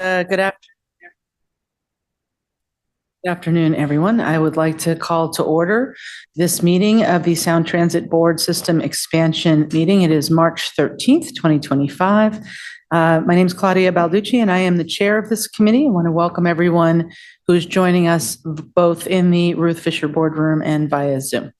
Good afternoon, everyone. I would like to call to order this meeting of the Sound Transit Board System Expansion Meeting. It is March 13th, 2025. My name is Claudia Balducci, and I am the chair of this committee. I want to welcome everyone who's joining us both in the Ruth Fisher Boardroom and via Zoom.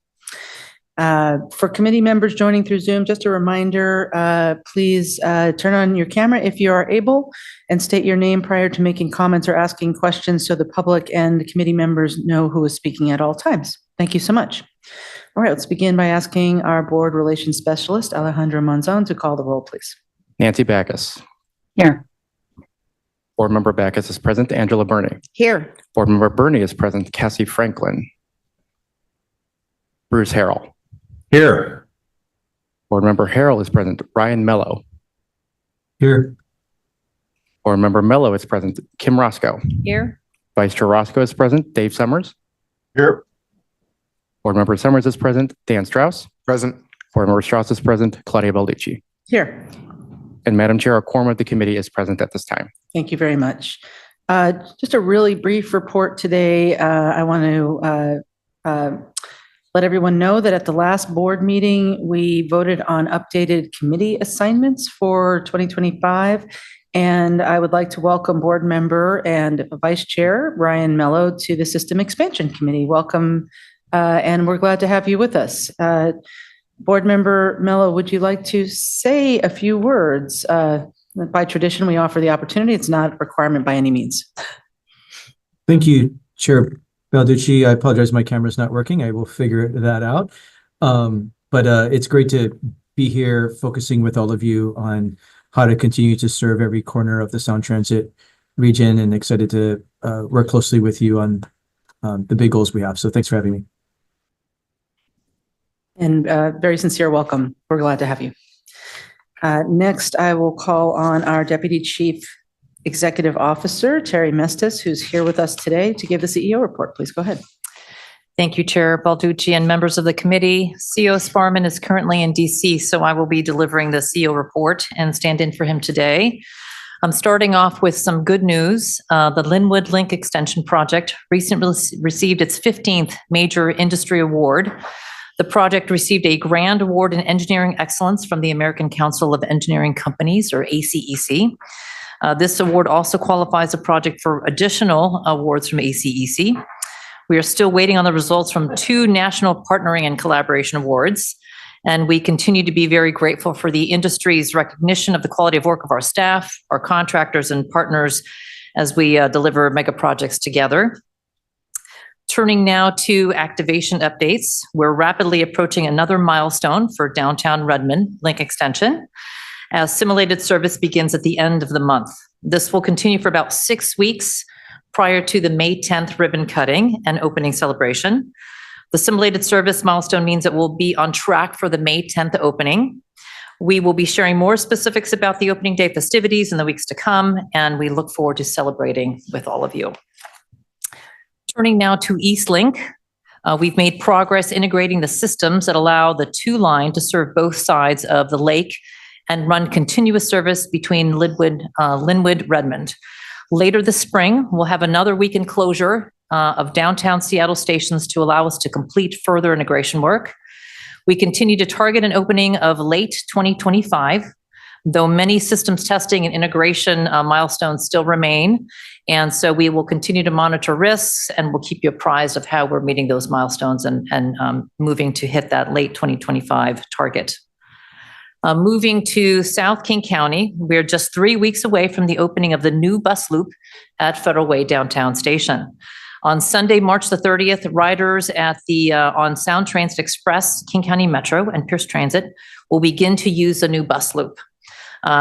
For committee members joining through Zoom, just a reminder, please turn on your camera if you are able and state your name prior to making comments or asking questions so the public and the committee members know who is speaking at all times. Thank you so much. All right, let's begin by asking our board relations specialist, Alejandra Monzon, to call the roll, please. Nancy Backus. Here. Board Member Backus is present. Angela Burney. Here. Board Member Burney is present. Cassie Franklin. Bruce Harrell. Here. Board Member Harrell is present. Ryan Mello. Here. Board Member Mello is present. Kim Roscoe. Here. Vice Chair Roscoe is present. Dave Summers. Here. Board Member Summers is present. Dan Strauss. Present. Board Member Strauss is present. Claudia Balducci. Here. And Madam Chair, a quorum of the committee is present at this time. Thank you very much. Just a really brief report today. I want to let everyone know that at the last board meeting, we voted on updated committee assignments for 2025. And I would like to welcome board member and vice chair Ryan Mello to the System Expansion Committee. Welcome, and we're glad to have you with us. Board member Mello, would you like to say a few words? By tradition, we offer the opportunity. It's not a requirement by any means. Thank you, Chair Balducci. I apologize, my camera's not working. I will figure that out. But it's great to be here focusing with all of you on how to continue to serve every corner of the Sound Transit region, and excited to work closely with you on the big goals we have. So thanks for having me. And very sincere welcome. We're glad to have you. Next, I will call on our Deputy Chief Executive Officer, Terry Mestis, who's here with us today to give the CEO report. Please go ahead. Thank you, Chair Balducci and members of the committee. CEO Sparman is currently in DC, so I will be delivering the CEO report and stand in for him today. I'm starting off with some good news. The Linwood Link Extension Project recently received its 15th major industry award. The project received a grand award in engineering excellence from the American Council of Engineering Companies, or ACEC. This award also qualifies a project for additional awards from ACEC. We are still waiting on the results from 2 national partnering and collaboration awards, and we continue to be very grateful for the industry's recognition of the quality of work of our staff, our contractors, and partners as we deliver mega projects together. Turning now to activation updates, we're rapidly approaching another milestone for downtown Redmond Link Extension, as simulated service begins at the end of the month. This will continue for about 6 weeks prior to the May 10th ribbon cutting and opening celebration. The simulated service milestone means it will be on track for the May 10th opening. We will be sharing more specifics about the opening day festivities in the weeks to come, and we look forward to celebrating with all of you. Turning now to Eastlink, we've made progress integrating the systems that allow the 2-line to serve both sides of the lake and run continuous service between Linwood, Redmond. Later this spring, we'll have another weekend closure of downtown Seattle stations to allow us to complete further integration work. We continue to target an opening of late 2025, though many systems testing and integration milestones still remain. And so we will continue to monitor risks, and we'll keep you apprised of how we're meeting those milestones and moving to hit that late 2025 target. Moving to South King County, we're just 3 weeks away from the opening of the new bus loop at Federal Way Downtown Station. On Sunday, March the 30th, riders at the on Sound Transit Express, King County Metro, and Pierce Transit will begin to use the new bus loop.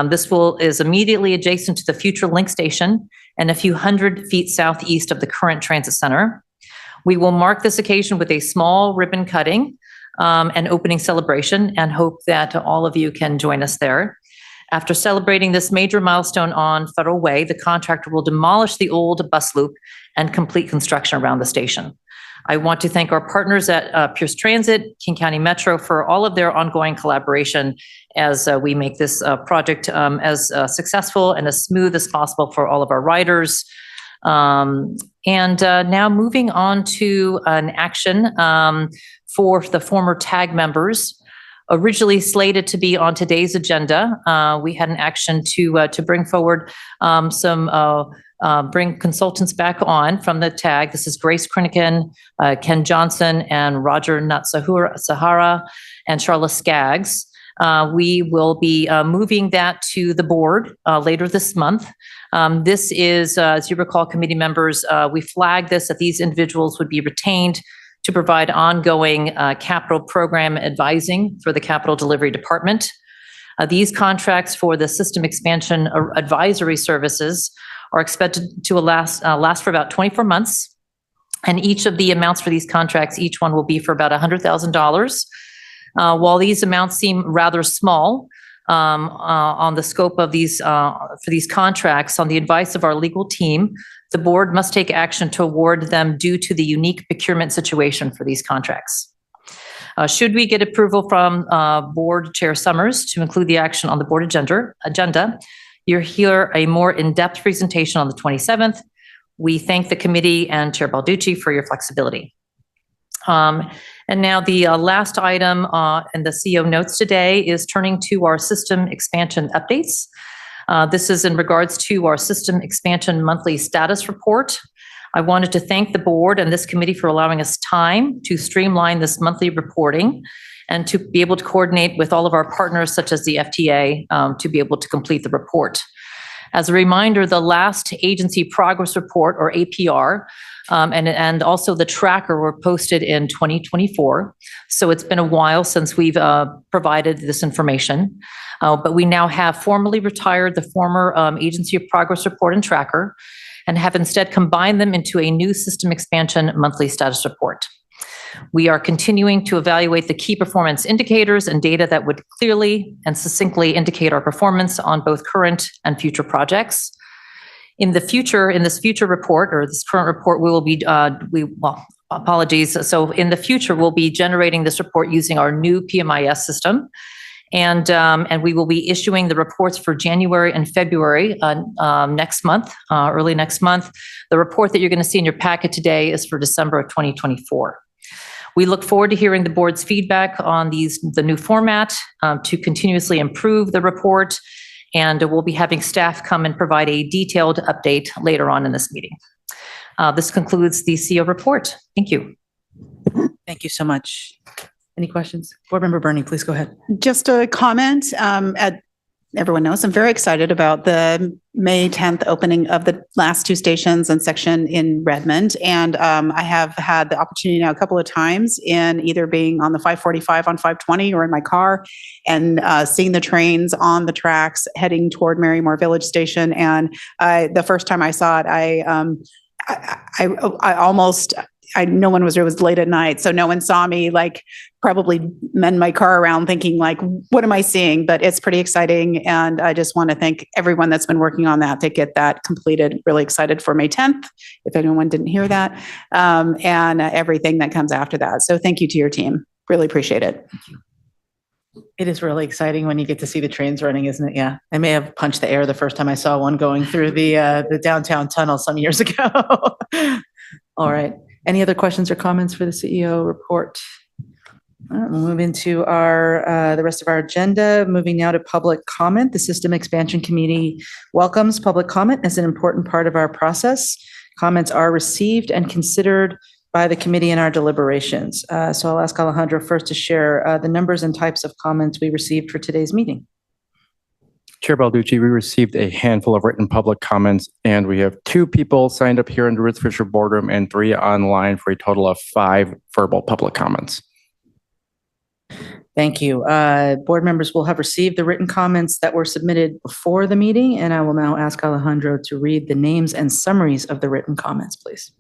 This is immediately adjacent to the future Link Station and a few hundred feet southeast of the current transit center. We will mark this occasion with a small ribbon cutting and opening celebration, and hope that all of you can join us there. After celebrating this major milestone on Federal Way, the contractor will demolish the old bus loop and complete construction around the station. I want to thank our partners at Pierce Transit, King County Metro for all of their ongoing collaboration as we make this project as successful and as smooth as possible for all of our riders. Now moving on to an action for the former TAG members. Originally slated to be on today's agenda, we had an action to bring forward bring consultants back on from the TAG. This is Grace Krinikin, Ken Johnson, and Roger Natsahara, and Charlotte Skaggs. We will be moving that to the board later this month. This is, as you recall, committee members, we flagged this that these individuals would be retained to provide ongoing capital program advising for the Capital Delivery Department. These contracts for the system expansion advisory services are expected to last for about 24 months. And each of the amounts for these contracts, each one will be for about $100,000. While these amounts seem rather small on the scope of these for these contracts, on the advice of our legal team, the board must take action to award them due to the unique procurement situation for these contracts. Should we get approval from Board Chair Summers to include the action on the board agenda, you'll hear a more in-depth presentation on the 27th. We thank the committee and Chair Balducci for your flexibility. And now the last item in the CEO notes today is turning to our system expansion updates. This is in regards to our system expansion monthly status report. I wanted to thank the board and this committee for allowing us time to streamline this monthly reporting and to be able to coordinate with all of our partners, such as the FTA, to be able to complete the report. As a reminder, the last agency progress report, or APR, and also the tracker were posted in 2024. So it's been a while since we've provided this information. But we now have formally retired the former agency progress report and tracker and have instead combined them into a new system expansion monthly status report. We are continuing to evaluate the key performance indicators and data that would clearly and succinctly indicate our performance on both current and future projects. In the future, in this future report, or this current report, we will be, apologies. So in the future, we'll be generating this report using our new PMIS system. And we will be issuing the reports for January and February next month, early next month. The report that you're going to see in your packet today is for December of 2024. We look forward to hearing the board's feedback on the new format to continuously improve the report. And we'll be having staff come and provide a detailed update later on in this meeting. This concludes the CEO report. Thank you. Thank you so much. Any questions? Board Member Burney, please go ahead. Just a comment. Everyone knows I'm very excited about the May 10th opening of the last two stations and section in Redmond. And I have had the opportunity now a couple of times in either being on the 545 on 520 or in my car and seeing the trains on the tracks heading toward Marymore Village Station. And the first time I saw it, no one was there. It was late at night, so no one saw me like probably mend my car around thinking like, what am I seeing? But it's pretty exciting. And I just want to thank everyone that's been working on that to get that completed. Really excited for May 10th, if anyone didn't hear that, and everything that comes after that. So thank you to your team. Really appreciate it. Thank you. It is really exciting when you get to see the trains running, isn't it? Yeah. I may have punched the air the first time I saw one going through the downtown tunnel some years ago. All right. Any other questions or comments for the CEO report? All right, we'll move into the rest of our agenda. Moving now to public comment. The System Expansion Committee welcomes public comment as an important part of our process. Comments are received and considered by the committee in our deliberations. So I'll ask Alejandro first to share the numbers and types of comments we received for today's meeting. Chair Balducci, we received a handful of written public comments, and we have 2 people signed up here in the Ruth Fisher Boardroom and 3 online for a total of 5 verbal public comments. Thank you. Board members will have received the written comments that were submitted before the meeting, and I will now ask Alejandro to read the names and summaries of the written comments, please.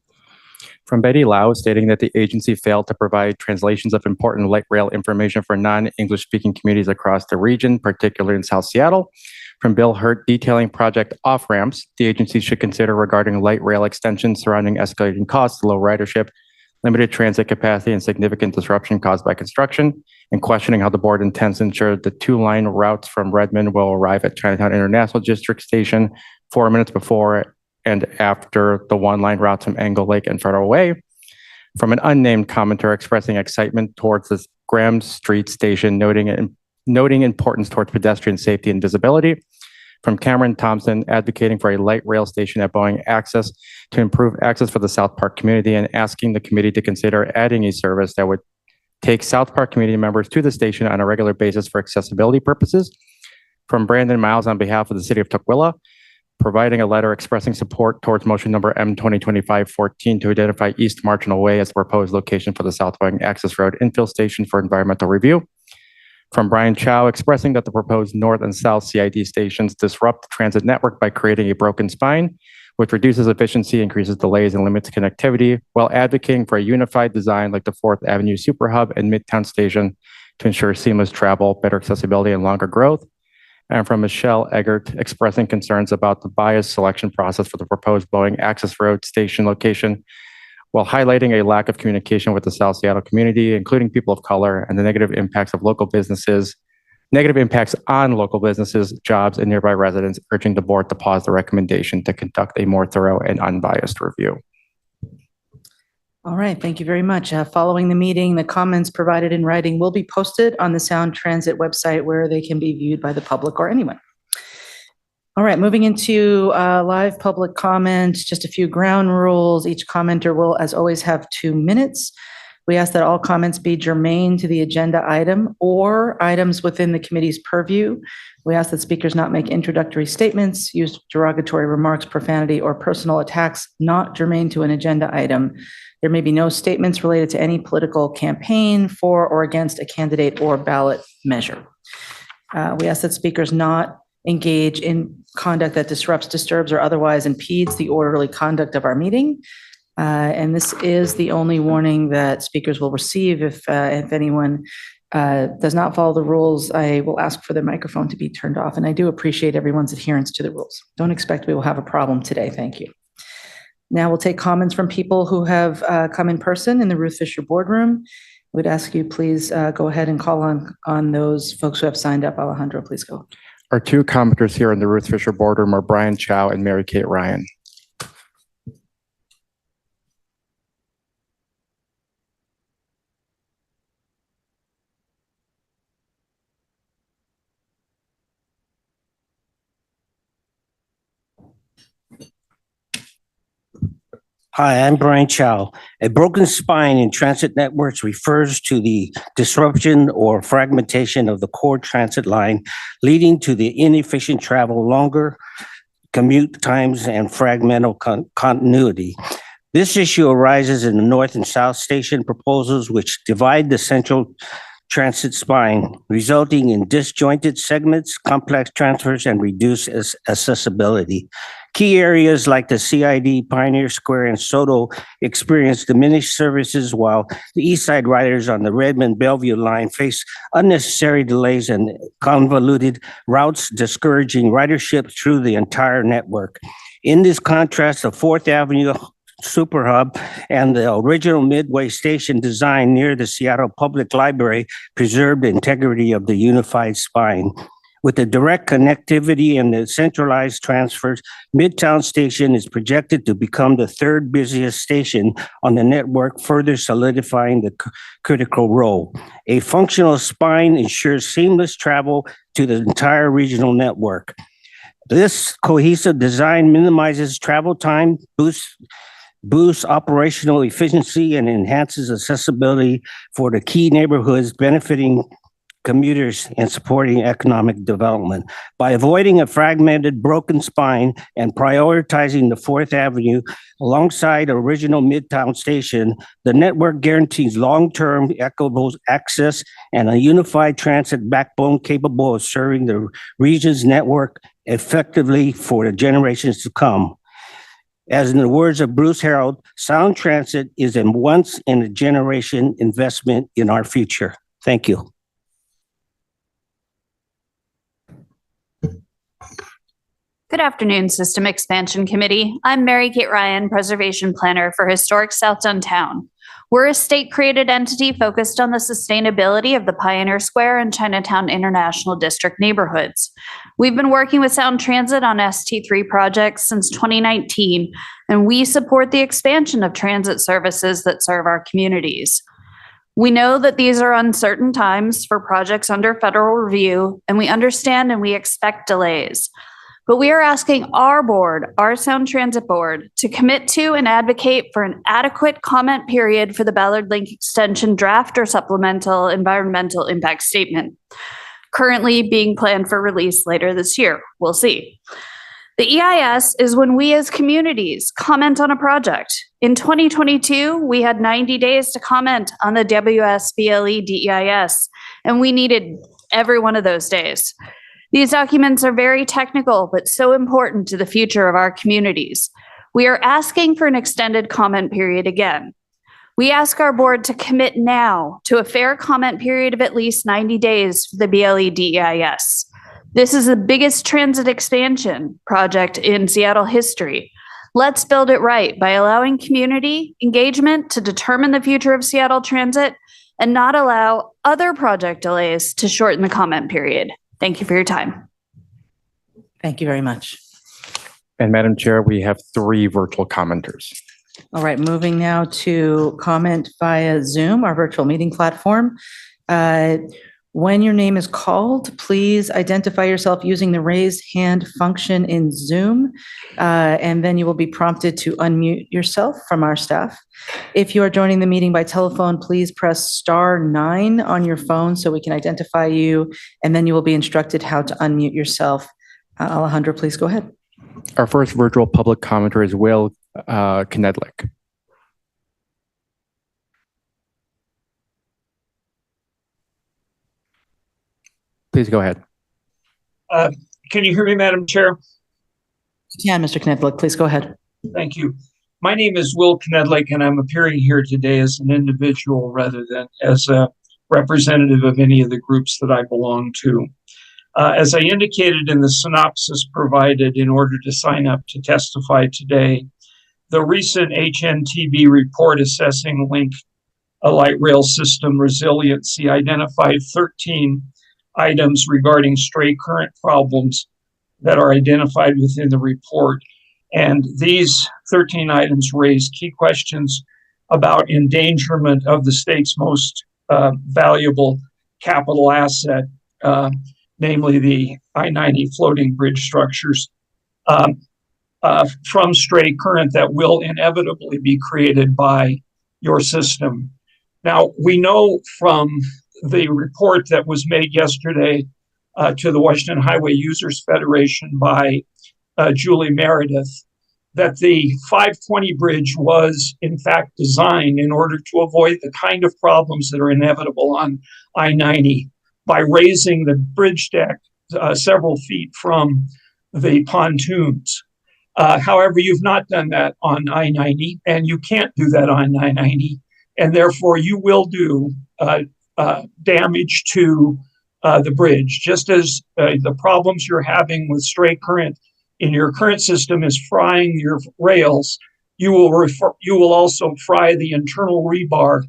From Betty Lau stating that the agency failed to provide translations of important light rail information for non-English speaking communities across the region, particularly in South Seattle. From Bill Hurt detailing project off-ramps the agency should consider regarding light rail extensions surrounding escalating costs, low ridership, limited transit capacity, and significant disruption caused by construction, and questioning how the board intends to ensure the two-line routes from Redmond will arrive at Chinatown International District Station 4 minutes before and after the one-line routes from Angle Lake and Federal Way. From an unnamed commenter expressing excitement towards this Graham Street station, noting importance towards pedestrian safety and visibility. From Cameron Thompson advocating for a light rail station at Boeing Access to improve access for the South Park community and asking the committee to consider adding a service that would take South Park community members to the station on a regular basis for accessibility purposes. From Brandon Miles on behalf of the city of Tukwila, providing a letter expressing support towards motion number M 2025-14 to identify East Marginal Way as the proposed location for the South Boeing Access Road infill station for environmental review. From Brian Chow expressing that the proposed North and South CID stations disrupt the transit network by creating a broken spine, which reduces efficiency, increases delays, and limits connectivity, while advocating for a unified design like the 4th Avenue Super Hub and Midtown Station to ensure seamless travel, better accessibility, and longer growth. And from Michelle Eggert expressing concerns about the biased selection process for the proposed Boeing Access Road station location, while highlighting a lack of communication with the South Seattle community, including people of color, and the negative impacts on local businesses, jobs, and nearby residents, urging the board to pause the recommendation to conduct a more thorough and unbiased review. All right, thank you very much. Following the meeting, the comments provided in writing will be posted on the Sound Transit website where they can be viewed by the public or anyone. All right, moving into live public comments, just a few ground rules. Each commenter will, as always, have 2 minutes. We ask that all comments be germane to the agenda item or items within the committee's purview. We ask that speakers not make introductory statements, use derogatory remarks, profanity, or personal attacks not germane to an agenda item. There may be no statements related to any political campaign for or against a candidate or ballot measure. We ask that speakers not engage in conduct that disrupts, disturbs, or otherwise impedes the orderly conduct of our meeting. And this is the only warning that speakers will receive. If anyone does not follow the rules, I will ask for the microphone to be turned off. And I do appreciate everyone's adherence to the rules. Don't expect we will have a problem today. Thank you. Now we'll take comments from people who have come in person in the Ruth Fisher boardroom. We'd ask you please go ahead and call on those folks who have signed up. Alejandro, please go. Our 2 commenters here in the Ruth Fisher boardroom are Brian Chow and Mary Kate Ryan. Hi, I'm Brian Chow. A broken spine in transit networks refers to the disruption or fragmentation of the core transit line, leading to the inefficient travel, longer commute times, and fragmental continuity. This issue arises in the North and South Station proposals, which divide the central transit spine, resulting in disjointed segments, complex transfers, and reduced accessibility. Key areas like the CID, Pioneer Square, and Soto experience diminished services, while the East Side riders on the Redmond-Bellevue line face unnecessary delays and convoluted routes, discouraging ridership through the entire network. In this contrast, the 4th Avenue Super Hub and the original Midway station design near the Seattle Public Library preserved the integrity of the unified spine. With the direct connectivity and the centralized transfers, Midtown Station is projected to become the 3rd busiest station on the network, further solidifying the critical role. A functional spine ensures seamless travel to the entire regional network. This cohesive design minimizes travel time, boosts operational efficiency, and enhances accessibility for the key neighborhoods, benefiting commuters and supporting economic development. By avoiding a fragmented, broken spine and prioritizing the 4th Avenue alongside original Midtown Station, the network guarantees long-term equitable access and a unified transit backbone capable of serving the region's network effectively for the generations to come. As in the words of Bruce Harold, Sound Transit is a once-in-a-generation investment in our future. Thank you. Good afternoon, System Expansion Committee. I'm Mary Kate Ryan, Preservation Planner for Historic South Downtown. We're a state-created entity focused on the sustainability of the Pioneer Square and Chinatown International District neighborhoods. We've been working with Sound Transit on ST3 projects since 2019, and we support the expansion of transit services that serve our communities. We know that these are uncertain times for projects under federal review, and we understand and we expect delays. But we are asking our board, our Sound Transit Board, to commit to and advocate for an adequate comment period for the Ballard Link Extension draft or supplemental environmental impact statement, currently being planned for release later this year. We'll see. The EIS is when we as communities comment on a project. In 2022, we had 90 days to comment on the WSBLE DEIS, and we needed every one of those days. These documents are very technical, but so important to the future of our communities. We are asking for an extended comment period again. We ask our board to commit now to a fair comment period of at least 90 days for the BLE DEIS. This is the biggest transit expansion project in Seattle history. Let's build it right by allowing community engagement to determine the future of Seattle transit and not allow other project delays to shorten the comment period. Thank you for your time. Thank you very much. And Madam Chair, we have 3 virtual commenters. All right, moving now to comment via Zoom, our virtual meeting platform. When your name is called, please identify yourself using the raise hand function in Zoom, and then you will be prompted to unmute yourself from our staff. If you are joining the meeting by telephone, please press *9 on your phone so we can identify you, and then you will be instructed how to unmute yourself. Alejandro, please go ahead. Our first virtual public commenter is Will Knedlik. Please go ahead. Can you hear me, Madam Chair? Yeah, Mr. Knedlik, please go ahead. Thank you. My name is Will Knedlik, and I'm appearing here today as an individual rather than as a representative of any of the groups that I belong to. As I indicated in the synopsis provided in order to sign up to testify today, the recent HNTB report assessing Link light rail system resiliency identified 13 items regarding stray current problems that are identified within the report. And these 13 items raise key questions about endangerment of the state's most valuable capital asset, namely the I-90 floating bridge structures, from stray current that will inevitably be created by your system. Now, we know from the report that was made yesterday to the Washington Highway Users Federation by Julie Meredith that the 520 bridge was in fact designed in order to avoid the kind of problems that are inevitable on I-90 by raising the bridge deck several feet from the pontoons. However, you've not done that on I-90, and you can't do that on I-90, and therefore you will do damage to the bridge, just as the problems you're having with stray current in your current system is frying your rails. You will also fry the internal rebar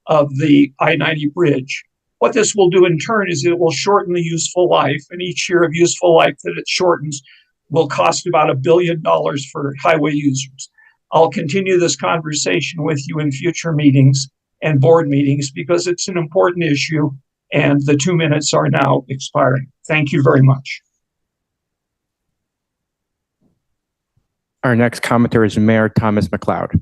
of the I-90 bridge. What this will do in turn is it will shorten the useful life, and each year of useful life that it shortens will cost about $1 billion for highway users. I'll continue this conversation with you in future meetings and board meetings because it's an important issue, and the 2 minutes are now expiring. Thank you very much. Our next commenter is Mayor Thomas McLeod.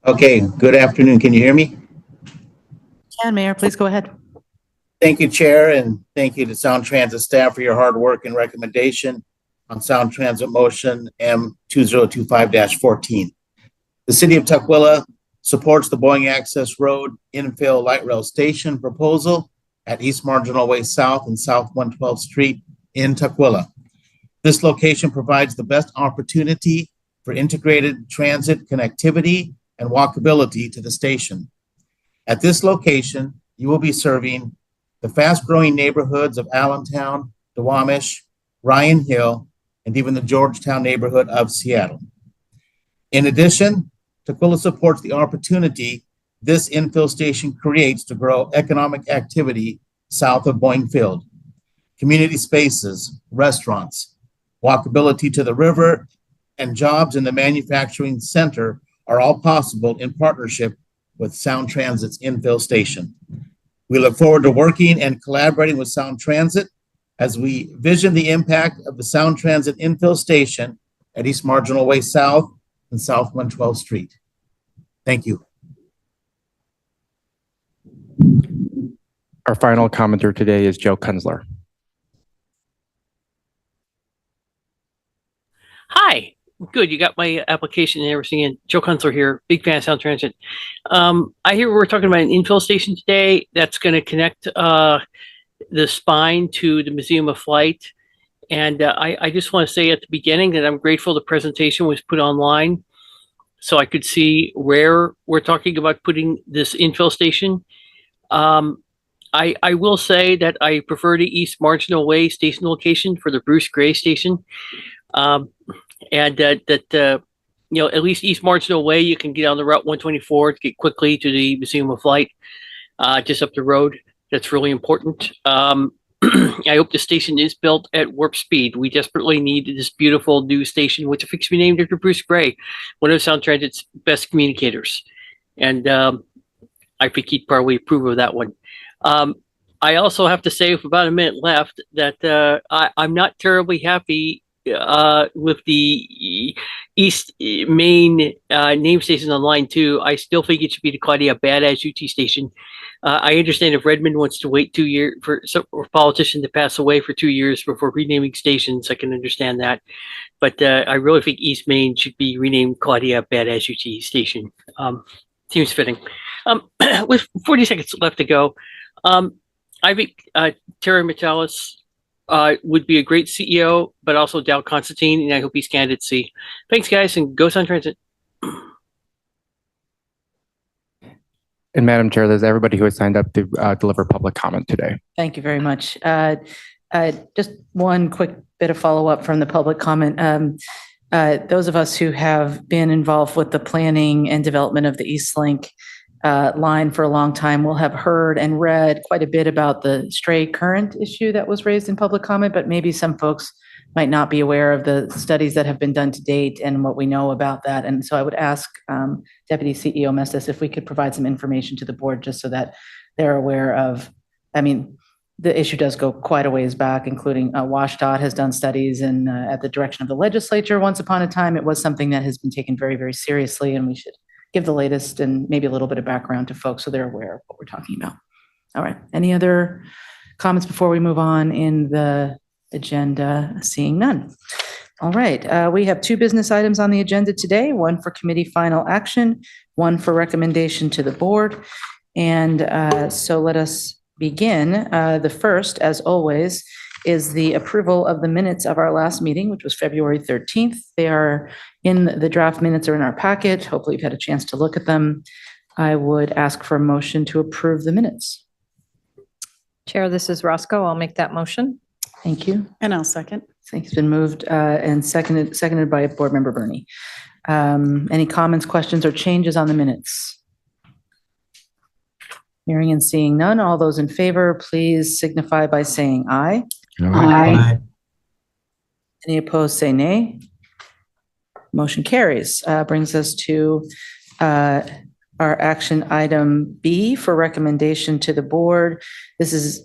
Okay, good afternoon. Can you hear me? And Mayor, please go ahead. Thank you, Chair, and thank you to Sound Transit staff for your hard work and recommendation on Sound Transit Motion M2025-14. The City of Tukwila supports the Boeing Access Road infill light rail station proposal at East Marginal Way South and South 112th Street in Tukwila. This location provides the best opportunity for integrated transit connectivity and walkability to the station. At this location, you will be serving the fast-growing neighborhoods of Allentown, Duwamish, Ryan Hill, and even the Georgetown neighborhood of Seattle. In addition, Tukwila supports the opportunity this infill station creates to grow economic activity south of Boeing Field. Community spaces, restaurants, walkability to the river, and jobs in the manufacturing center are all possible in partnership with Sound Transit's infill station. We look forward to working and collaborating with Sound Transit as we vision the impact of the Sound Transit infill station at East Marginal Way South and South 112th Street. Thank you. Our final commenter today is Joe Kunzler. Hi, good. You got my application and everything in. Joe Kunzler here, big fan of Sound Transit. I hear we're talking about an infill station today that's going to connect the spine to the Museum of Flight. And I just want to say at the beginning that I'm grateful the presentation was put online so I could see where we're talking about putting this infill station. I will say that I prefer the East Marginal Way station location for the Bruce Gray station. And that at least East Marginal Way, you can get on the Route 124 to get quickly to the Museum of Flight, just up the road. That's really important. I hope the station is built at warp speed. We desperately need this beautiful new station, which affixed to be named after Bruce Gray, one of Sound Transit's best communicators. And I think he'd probably approve of that one. I also have to say, with about a minute left, that I'm not terribly happy with the East Main name station on line 2. I still think it should be the Claudia Badass UT station. I understand if Redmond wants to wait 2 years for a politician to pass away for 2 years before renaming stations, I can understand that. But I really think East Main should be renamed Claudia Badass UT station. Seems fitting. With 40 seconds left to go, I think Terry Metalis would be a great CEO, but also Dow Constantine, and I hope he's candidate C. Thanks, guys, and go Sound Transit. And Madam Chair, there's everybody who has signed up to deliver public comment today. Thank you very much. Just one quick bit of follow-up from the public comment. Those of us who have been involved with the planning and development of the Eastlink line for a long time will have heard and read quite a bit about the stray current issue that was raised in public comment, but maybe some folks might not be aware of the studies that have been done to date and what we know about that. And so I would ask Deputy CEO Mestis if we could provide some information to the board just so that they're aware of, the issue does go quite a ways back, including WashDOT has done studies and at the direction of the legislature once upon a time. It was something that has been taken very, very seriously, and we should give the latest and maybe a little bit of background to folks so they're aware of what we're talking about. All right. Any other comments before we move on in the agenda? Seeing none. All right. We have 2 business items on the agenda today, one for committee final action, one for recommendation to the board. And so let us begin. The first, as always, is the approval of the minutes of our last meeting, which was February 13th. They are in the draft minutes are in our packet. Hopefully you've had a chance to look at them. I would ask for a motion to approve the minutes. Chair, this is Roscoe. I'll make that motion. Thank you. And I'll second. I think it's been moved and seconded by Board Member Burney. Any comments, questions, or changes on the minutes? Hearing and seeing none, all those in favor, please signify by saying aye. Aye. Any opposed, say nay. Motion carries. Brings us to our action item B for recommendation to the board. This is,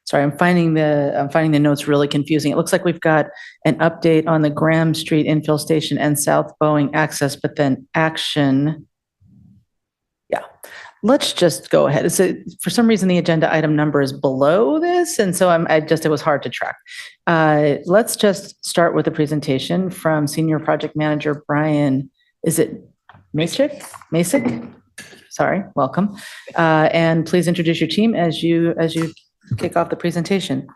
sorry, I'm finding the notes really confusing. It looks like we've got an update on the Graham Street infill station and South Boeing access, but then action. Yeah, let's just go ahead. So for some reason, the agenda item number is below this. And so it was hard to track. Let's just start with a presentation from Senior Project Manager Brian. Is it Masek. Sorry, welcome. And please introduce your team as you kick off the presentation.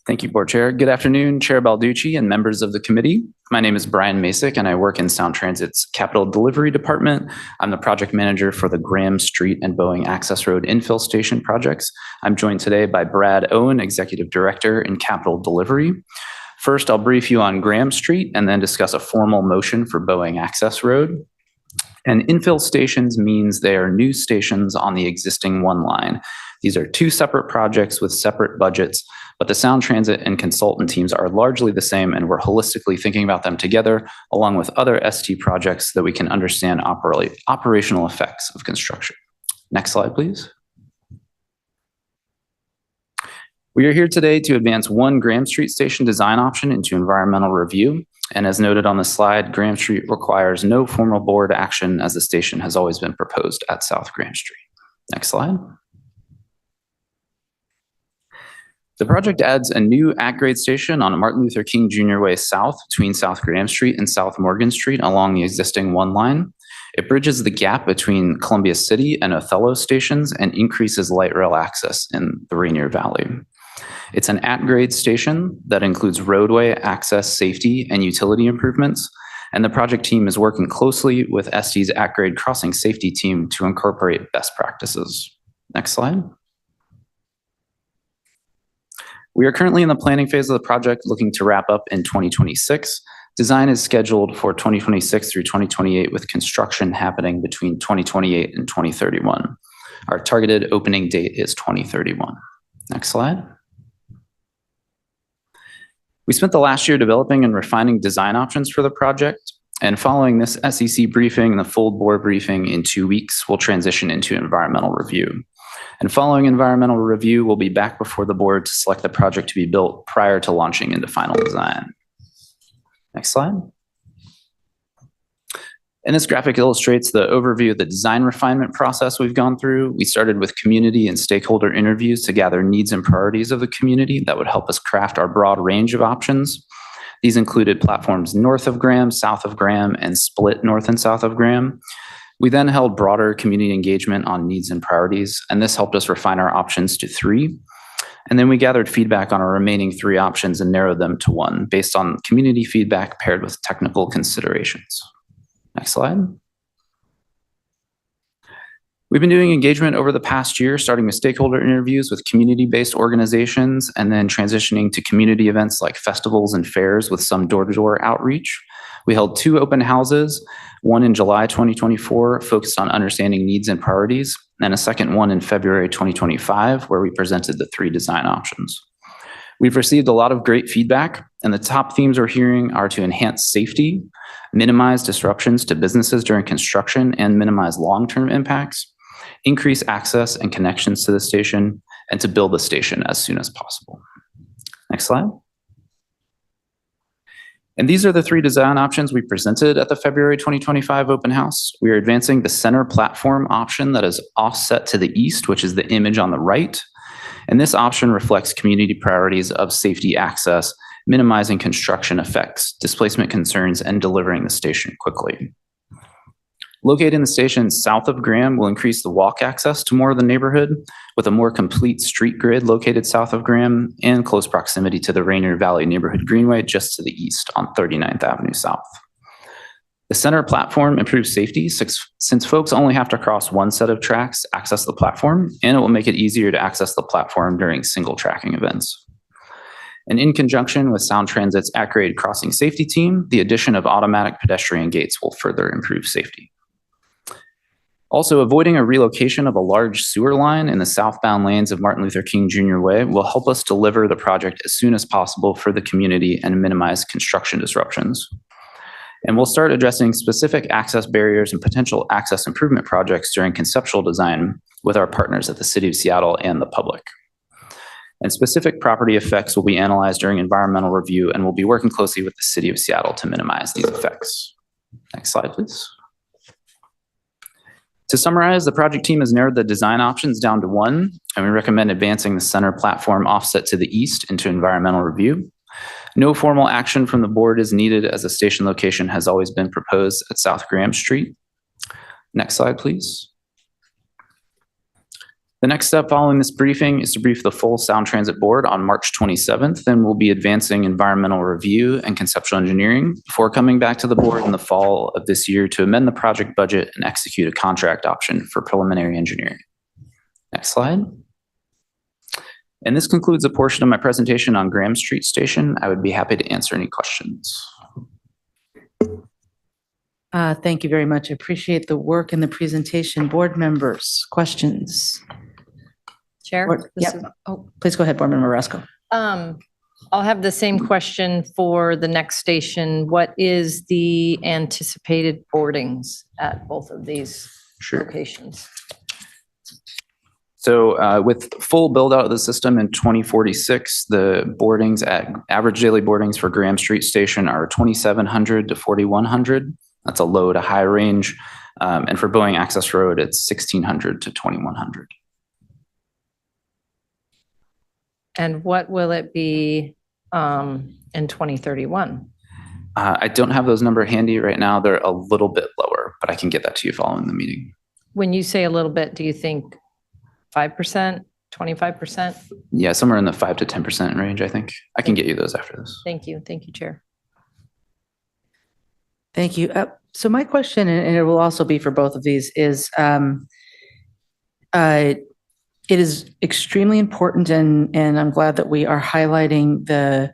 Thank you, Board Chair. Good afternoon, Chair Balducci and members of the committee. My name is Brian Masek, and I work in Sound Transit's Capital Delivery Department. I'm the project manager for the Graham Street and Boeing Access Road infill station projects. I'm joined today by Brad Owen, Executive Director in Capital Delivery. First, I'll brief you on Graham Street and then discuss a formal motion for Boeing Access Road. And infill stations means they are new stations on the existing one line. These are two separate projects with separate budgets, but the Sound Transit and consultant teams are largely the same, and we're holistically thinking about them together, along with other ST projects that we can understand operational effects of construction. Next slide, please. We are here today to advance one Graham Street station design option into environmental review. And as noted on the slide, Graham Street requires no formal board action as the station has always been proposed at South Graham Street. Next slide. The project adds a new at-grade station on Martin Luther King Jr. Way South between South Graham Street and South Morgan Street along the existing one line. It bridges the gap between Columbia City and Othello stations and increases light rail access in the Rainier Valley. It's an at-grade station that includes roadway access, safety, and utility improvements. And the project team is working closely with ST's at-grade crossing safety team to incorporate best practices. Next slide. We are currently in the planning phase of the project, looking to wrap up in 2026. Design is scheduled for 2026 through 2028, with construction happening between 2028 and 2031. Our targeted opening date is 2031. Next slide. We spent the last year developing and refining design options for the project. And following this SEC briefing and the full board briefing in 2 weeks, we'll transition into environmental review. And following environmental review, we'll be back before the board to select the project to be built prior to launching into final design. Next slide. And this graphic illustrates the overview of the design refinement process we've gone through. We started with community and stakeholder interviews to gather needs and priorities of the community that would help us craft our broad range of options. These included platforms north of Graham, south of Graham, and split north and south of Graham. We then held broader community engagement on needs and priorities, and this helped us refine our options to 3. And then we gathered feedback on our remaining 3 options and narrowed them to 1 based on community feedback paired with technical considerations. Next slide. We've been doing engagement over the past year, starting with stakeholder interviews with community-based organizations and then transitioning to community events like festivals and fairs with some door-to-door outreach. We held 2 open houses, one in July 2024 focused on understanding needs and priorities, and a second one in February 2025 where we presented the 3 design options. We've received a lot of great feedback, and the top themes we're hearing are to enhance safety, minimize disruptions to businesses during construction and minimize long-term impacts, increase access and connections to the station, and to build the station as soon as possible. Next slide. And these are the 3 design options we presented at the February 2025 open house. We are advancing the center platform option that is offset to the east, which is the image on the right. And this option reflects community priorities of safety access, minimizing construction effects, displacement concerns, and delivering the station quickly. Located in the station south of Graham will increase the walk access to more of the neighborhood with a more complete street grid located south of Graham and close proximity to the Rainier Valley Neighborhood Greenway just to the east on 39th Avenue South. The center platform improves safety since folks only have to cross one set of tracks to access the platform, and it will make it easier to access the platform during single tracking events. And in conjunction with Sound Transit's at-grade crossing safety team, the addition of automatic pedestrian gates will further improve safety. Also, avoiding a relocation of a large sewer line in the southbound lanes of Martin Luther King Jr. Way will help us deliver the project as soon as possible for the community and minimize construction disruptions. And we'll start addressing specific access barriers and potential access improvement projects during conceptual design with our partners at the City of Seattle and the public. And specific property effects will be analyzed during environmental review, and we'll be working closely with the City of Seattle to minimize these effects. Next slide, please. To summarize, the project team has narrowed the design options down to 1, and we recommend advancing the center platform offset to the east into environmental review. No formal action from the board is needed as a station location has always been proposed at South Graham Street. Next slide, please. The next step following this briefing is to brief the full Sound Transit Board on March 27th. Then we'll be advancing environmental review and conceptual engineering before coming back to the board in the fall of this year to amend the project budget and execute a contract option for preliminary engineering. Next slide. And this concludes a portion of my presentation on Graham Street Station. I would be happy to answer any questions. Thank you very much. I appreciate the work and the presentation. Board members, questions? Chair? this is- Please go ahead, Board Member Rasko. I'll have the same question for the next station. What is the anticipated boardings at both of these locations? So with full build out of the system in 2046, the boardings at average daily boardings for Graham Street Station are 2,700 to 4,100. That's a low to high range. And for Boeing Access Road, it's 1,600 to 2,100. And what will it be in 2031? I don't have those numbers handy right now. They're a little bit lower, but I can get that to you following the meeting. When you say a little bit, do you think 5%, 25%? Yeah, somewhere in the 5 to 10% range, I think. I can get you those after this. Thank you. Thank you, Chair. Thank you. So my question, and it will also be for both of these, is it is extremely important, and I'm glad that we are highlighting the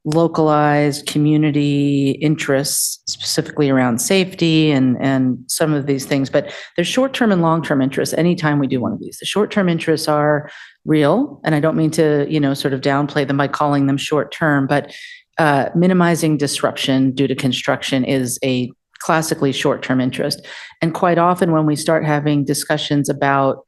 localized community interests, specifically around safety and some of these things. But there's short-term and long-term interests anytime we do one of these. The short-term interests are real, and I don't mean to, sort of downplay them by calling them short-term, but minimizing disruption due to construction is a classically short-term interest. And quite often when we start having discussions about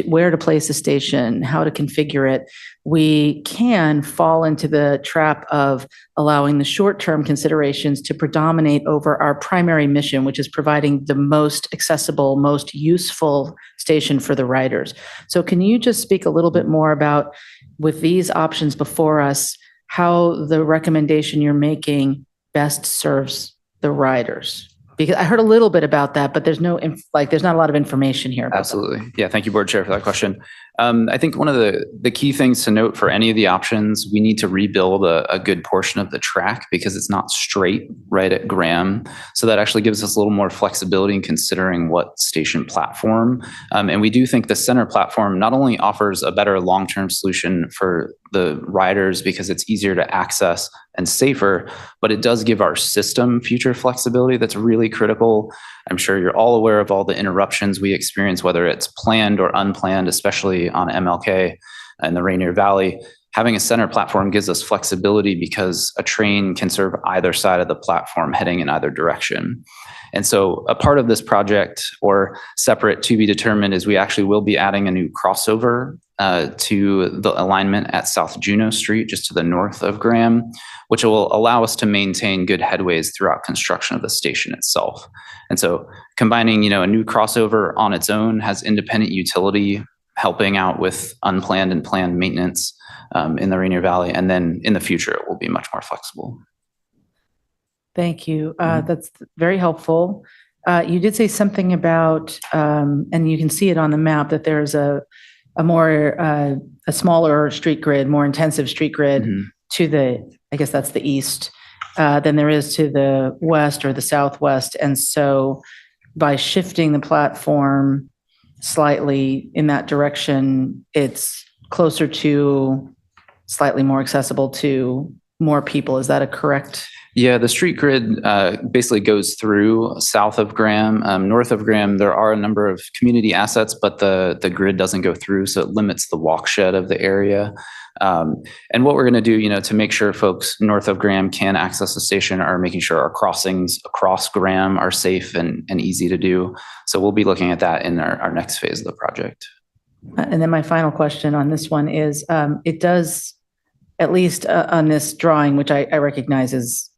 where to place a station, how to configure it, we can fall into the trap of allowing the short-term considerations to predominate over our primary mission, which is providing the most accessible, most useful station for the riders. So can you just speak a little bit more about, with these options before us, how the recommendation you're making best serves the riders? Because I heard a little bit about that, but there's there's not a lot of information here. Absolutely. Yeah. Thank you, Board Chair, for that question. I think one of the key things to note for any of the options, we need to rebuild a good portion of the track because it's not straight right at Graham. So that actually gives us a little more flexibility in considering what station platform. And we do think the center platform not only offers a better long-term solution for the riders because it's easier to access and safer, but it does give our system future flexibility that's really critical. I'm sure you're all aware of all the interruptions we experience, whether it's planned or unplanned, especially on MLK and the Rainier Valley. Having a center platform gives us flexibility because a train can serve either side of the platform heading in either direction. And so a part of this project, or separate to be determined, is we actually will be adding a new crossover to the alignment at South Juneau Street, just to the north of Graham, which will allow us to maintain good headways throughout construction of the station itself. And so combining, a new crossover on its own has independent utility, helping out with unplanned and planned maintenance in the Rainier Valley. And then in the future, it will be much more flexible. Thank you. That's very helpful. You did say something about, and you can see it on the map, that there's a smaller street grid, more intensive street grid to the, I guess that's the east, than there is to the west or the southwest. And so by shifting the platform slightly in that direction, it's closer to, slightly more accessible to more people. Is that a correct? Yeah, the street grid basically goes through south of Graham. North of Graham, there are a number of community assets, but the grid doesn't go through, so it limits the walkshed of the area. And what we're going to do, to make sure folks north of Graham can access the station, are making sure our crossings across Graham are safe and easy to do. So we'll be looking at that in our next phase of the project. And then my final question on this one is, it does, at least on this drawing, which I recognize is,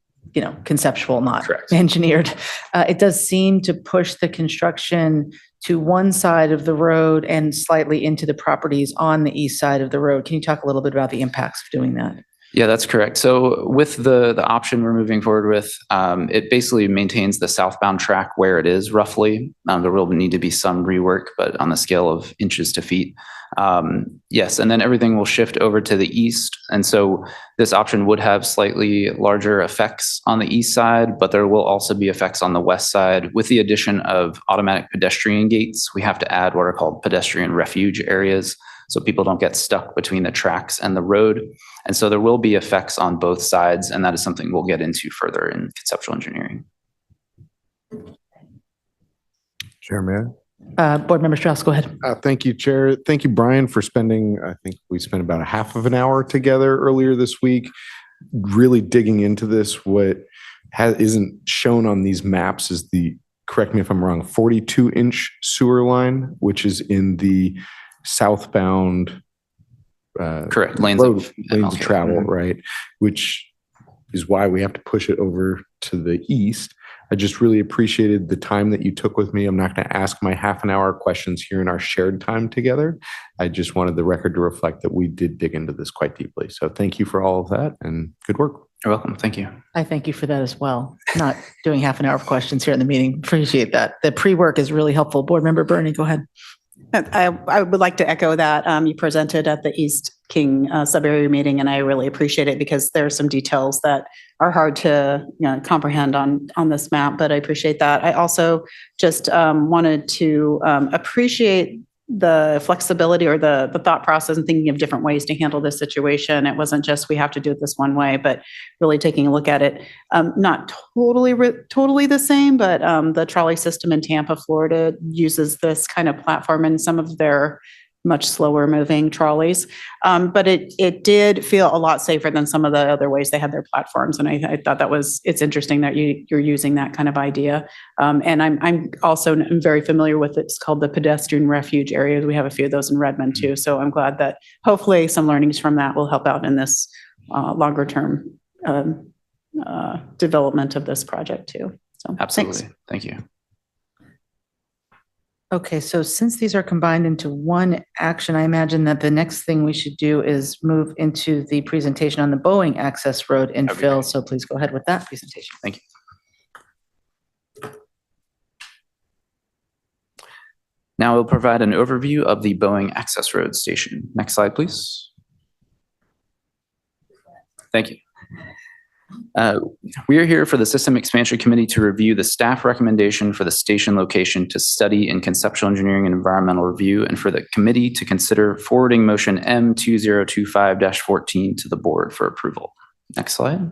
conceptual, not Correct. engineered, it does seem to push the construction to one side of the road and slightly into the properties on the east side of the road. Can you talk a little bit about the impacts of doing that? Yeah, that's correct. So with the option we're moving forward with, it basically maintains the southbound track where it is roughly. There will need to be some rework, but on the scale of inches to feet. Yes, and then everything will shift over to the east. And so this option would have slightly larger effects on the east side, but there will also be effects on the west side. With the addition of automatic pedestrian gates, we have to add what are called pedestrian refuge areas, so people don't get stuck between the tracks and the road. And so there will be effects on both sides, and that is something we'll get into further in conceptual engineering. Chairman. Board Member Strauss, go ahead. Thank you, Chair. Thank you, Brian, for spending, I think we spent about a half of an hour together earlier this week, really digging into this. What isn't shown on these maps is the, correct me if I'm wrong, 42-inch sewer line, which is in the southbound Correct. Lanes lanes of of travel, right? Which is why we have to push it over to the east. I just really appreciated the time that you took with me. I'm not going to ask my half an hour questions here in our shared time together. I just wanted the record to reflect that we did dig into this quite deeply. So thank you for all of that and good work. You're welcome. Thank you. I thank you for that as well. Not doing half an hour of questions here in the meeting. Appreciate that. The pre-work is really helpful. Board Member Burney, go ahead. I would like to echo that. You presented at the East King sub-area meeting, and I really appreciate it because there are some details that are hard to comprehend on this map, but I appreciate that. I also just wanted to appreciate the flexibility or the thought process and thinking of different ways to handle this situation. It wasn't just we have to do it this one way, but really taking a look at it. Not totally the same, but the trolley system in Tampa, Florida uses this kind of platform in some of their much slower moving trolleys. But it did feel a lot safer than some of the other ways they had their platforms. And I thought it's interesting that you're using that kind of idea. And I'm also very familiar with it. It's called the pedestrian refuge areas. We have a few of those in Redmond too. So I'm glad that hopefully some learnings from that will help out in this longer term development of this project too. So Absolutely. thanks. Thank you. Okay, so since these are combined into one action, I imagine that the next thing we should do is move into the presentation on the Boeing Access Road infill. So please go ahead with that presentation. Thank you. Now we'll provide an overview of the Boeing Access Road station. Next slide, please. Thank you. We are here for the System Expansion Committee to review the staff recommendation for the station location to study in conceptual engineering and environmental review, and for the committee to consider forwarding motion M2025-14 to the board for approval. Next slide.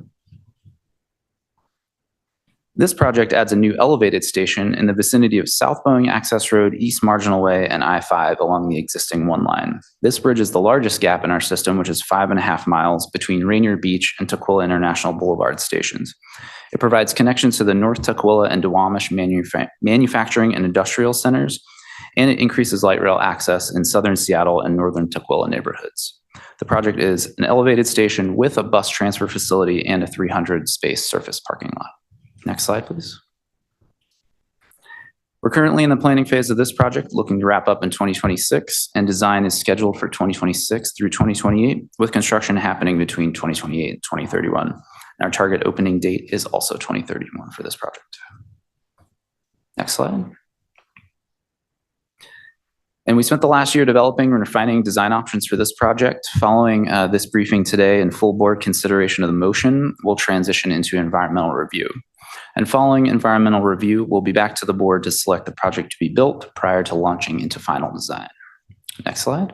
This project adds a new elevated station in the vicinity of South Boeing Access Road, East Marginal Way, and I-5 along the existing one line. This bridge is the largest gap in our system, which is 5.5 miles between Rainier Beach and Tukwila International Boulevard stations. It provides connections to the North Tukwila and Duwamish manufacturing and industrial centers, and it increases light rail access in southern Seattle and northern Tukwila neighborhoods. The project is an elevated station with a bus transfer facility and a 300-space surface parking lot. Next slide, please. We're currently in the planning phase of this project, looking to wrap up in 2026, and design is scheduled for 2026 through 2028, with construction happening between 2028 and 2031. And our target opening date is also 2031 for this project. Next slide. And we spent the last year developing and refining design options for this project. Following this briefing today and full board consideration of the motion, we'll transition into environmental review. And following environmental review, we'll be back to the board to select the project to be built prior to launching into final design. Next slide.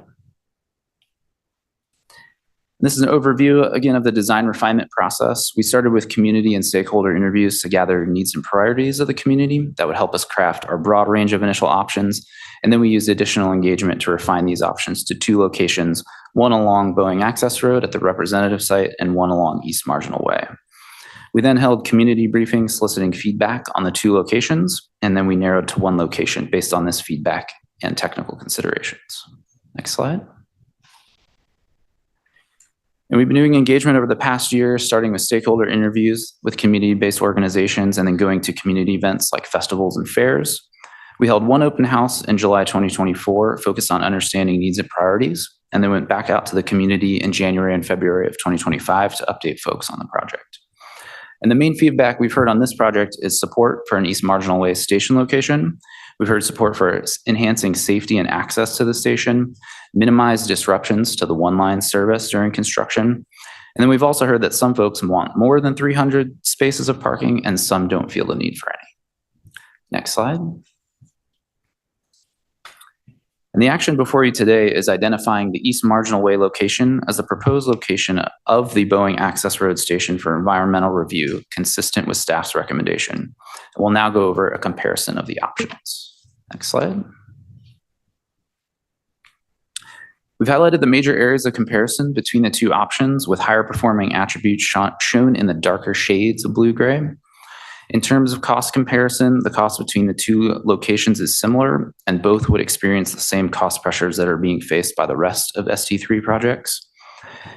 This is an overview, again, of the design refinement process. We started with community and stakeholder interviews to gather needs and priorities of the community that would help us craft our broad range of initial options. And then we used additional engagement to refine these options to 2 locations, one along Boeing Access Road at the representative site and one along East Marginal Way. We then held community briefings soliciting feedback on the 2 locations, and then we narrowed to 1 location based on this feedback and technical considerations. Next slide. And we've been doing engagement over the past year, starting with stakeholder interviews with community-based organizations and then going to community events like festivals and fairs. We held one open house in July 2024, focused on understanding needs and priorities, and then went back out to the community in January and February of 2025 to update folks on the project. And the main feedback we've heard on this project is support for an East Marginal Way station location. We've heard support for enhancing safety and access to the station, minimize disruptions to the one-line service during construction. And then we've also heard that some folks want more than 300 spaces of parking and some don't feel the need for any. Next slide. And the action before you today is identifying the East Marginal Way location as the proposed location of the Boeing Access Road Station for environmental review, consistent with staff's recommendation. We'll now go over a comparison of the options. Next slide. We've highlighted the major areas of comparison between the two options with higher performing attributes shown in the darker shades of blue-gray. In terms of cost comparison, the cost between the two locations is similar, and both would experience the same cost pressures that are being faced by the rest of ST3 projects.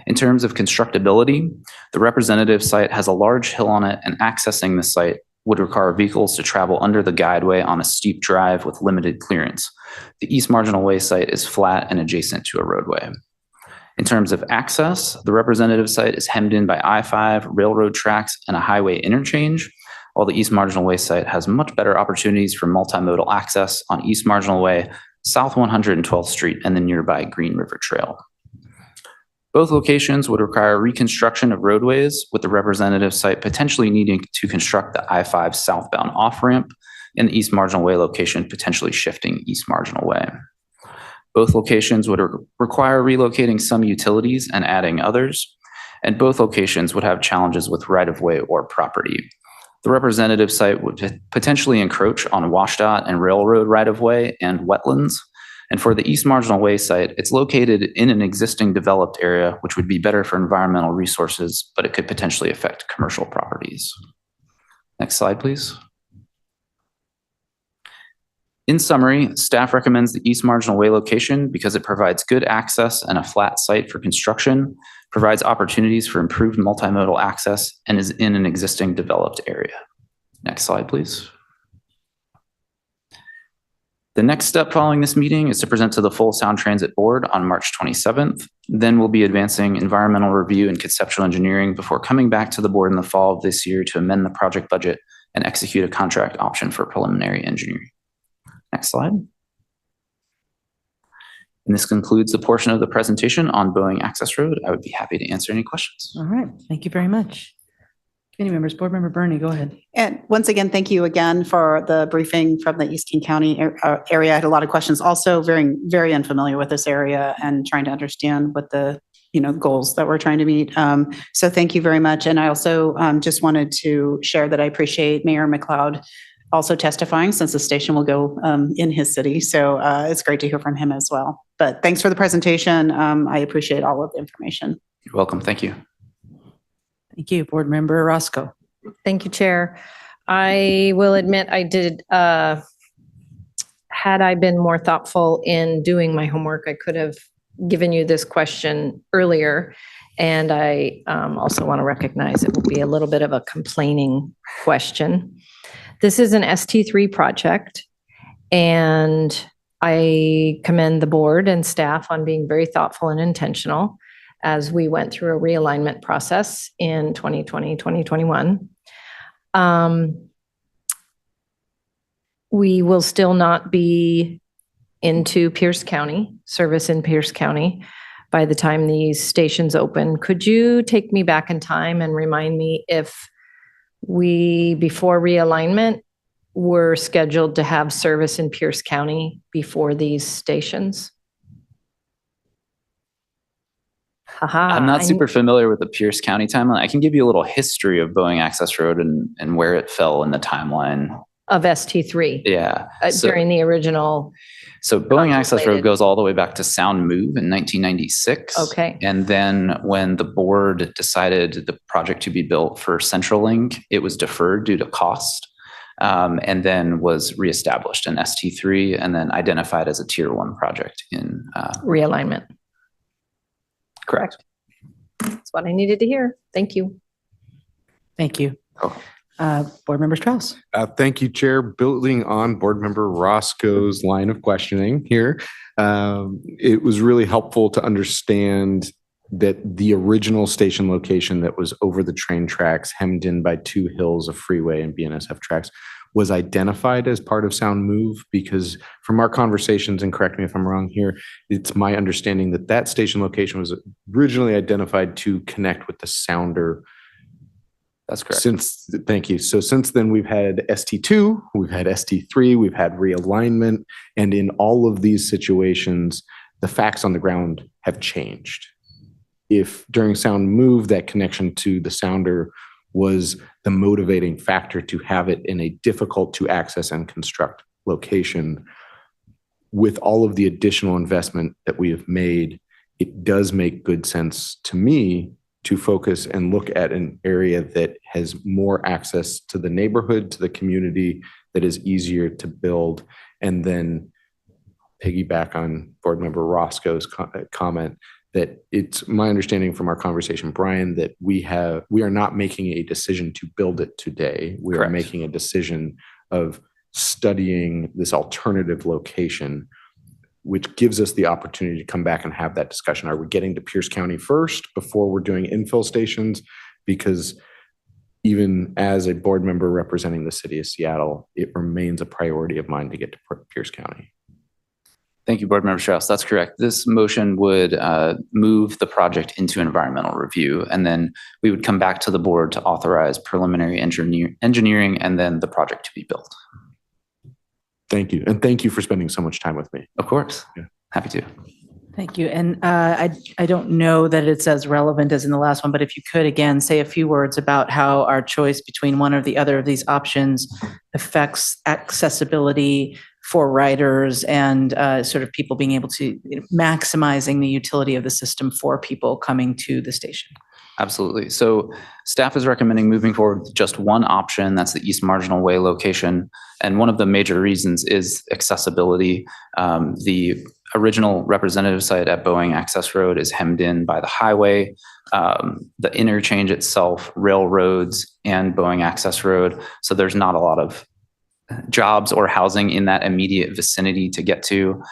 In terms of constructability, the representative site has a large hill on it, and accessing the site would require vehicles to travel under the guideway on a steep drive with limited clearance. The East Marginal Way site is flat and adjacent to a roadway. In terms of access, the representative site is hemmed in by I-5, railroad tracks, and a highway interchange, while the East Marginal Way site has much better opportunities for multimodal access on East Marginal Way, South 112th Street, and the nearby Green River Trail. Both locations would require reconstruction of roadways, with the representative site potentially needing to construct the I-5 southbound off-ramp, and the East Marginal Way location potentially shifting East Marginal Way. Both locations would require relocating some utilities and adding others, and both locations would have challenges with right-of-way or property. The representative site would potentially encroach on WashDOT and railroad right-of-way and wetlands. And for the East Marginal Way site, it's located in an existing developed area, which would be better for environmental resources, but it could potentially affect commercial properties. Next slide, please. In summary, staff recommends the East Marginal Way location because it provides good access and a flat site for construction, provides opportunities for improved multimodal access, and is in an existing developed area. Next slide, please. The next step following this meeting is to present to the full Sound Transit Board on March 27th. Then we'll be advancing environmental review and conceptual engineering before coming back to the board in the fall of this year to amend the project budget and execute a contract option for preliminary engineering. Next slide. And this concludes the portion of the presentation on Boeing Access Road. I would be happy to answer any questions. All right. Thank you very much. Committee members, Board Member Burney, go ahead. And once again, thank you again for the briefing from the East King County area. I had a lot of questions, also very, very unfamiliar with this area and trying to understand what the goals that we're trying to meet. So thank you very much. And I also just wanted to share that I appreciate Mayor McLeod also testifying, since the station will go in his city. So it's great to hear from him as well. But thanks for the presentation. I appreciate all of the information. You're welcome. Thank you. Thank you. Board Member Roscoe. Thank you, Chair. I will admit I did, had I been more thoughtful in doing my homework, I could have given you this question earlier. And I also want to recognize it will be a little bit of a complaining question. This is an ST3 project, and I commend the board and staff on being very thoughtful and intentional as we went through a realignment process in 2020, 2021. We will still not be into Pierce County, service in Pierce County by the time these stations open. Could you take me back in time and remind me if we, before realignment, were scheduled to have service in Pierce County before these stations? I'm not super familiar with the Pierce County timeline. I can give you a little history of Boeing Access Road and where it fell in the timeline. Of ST3? Yeah. During the original. So Boeing Access Road goes all the way back to Sound Move in 1996. Okay. And then when the board decided the project to be built for CentralLink, it was deferred due to cost, and then was reestablished in ST3 and then identified as a Tier 1 project in realignment. Correct. That's what I needed to hear. Thank you. Thank you. Oh. Board Member Strauss. Thank you, Chair. Building on Board Member Roscoe's line of questioning here, it was really helpful to understand that the original station location that was over the train tracks, hemmed in by 2 hills of freeway and BNSF tracks, was identified as part of Sound Move, because from our conversations, and correct me if I'm wrong here, it's my understanding that that station location was originally identified to connect with the Sounder. That's correct. Thank you. So since then, we've had ST2, we've had ST3, we've had realignment, and in all of these situations, the facts on the ground have changed. If during Sound Move, that connection to the Sounder was the motivating factor to have it in a difficult to access and construct location, with all of the additional investment that we have made, it does make good sense to me to focus and look at an area that has more access to the neighborhood, to the community, that is easier to build. And then piggyback on Board Member Roscoe's comment, that it's my understanding from our conversation, Brian, that we are not making a decision to build it today. We Correct. are making a decision of studying this alternative location, which gives us the opportunity to come back and have that discussion. Are we getting to Pierce County first before we're doing infill stations? Because even as a board member representing the city of Seattle, it remains a priority of mine to get to Pierce County. Thank you, Board Member Strauss. That's correct. This motion would move the project into environmental review, and then we would come back to the board to authorize preliminary engineering and then the project to be built. Thank you. And thank you for spending so much time with me. Of course. Yeah. Happy to. Thank you. And I don't know that it's as relevant as in the last one, but if you could again say a few words about how our choice between one or the other of these options affects accessibility for riders and sort of people being able to maximizing the utility of the system for people coming to the station. Absolutely. So staff is recommending moving forward with just one option. That's the East Marginal Way location. And one of the major reasons is accessibility. The original representative site at Boeing Access Road is hemmed in by the highway, the interchange itself, railroads, and Boeing Access Road. So there's not a lot of jobs or housing in that immediate vicinity to get to.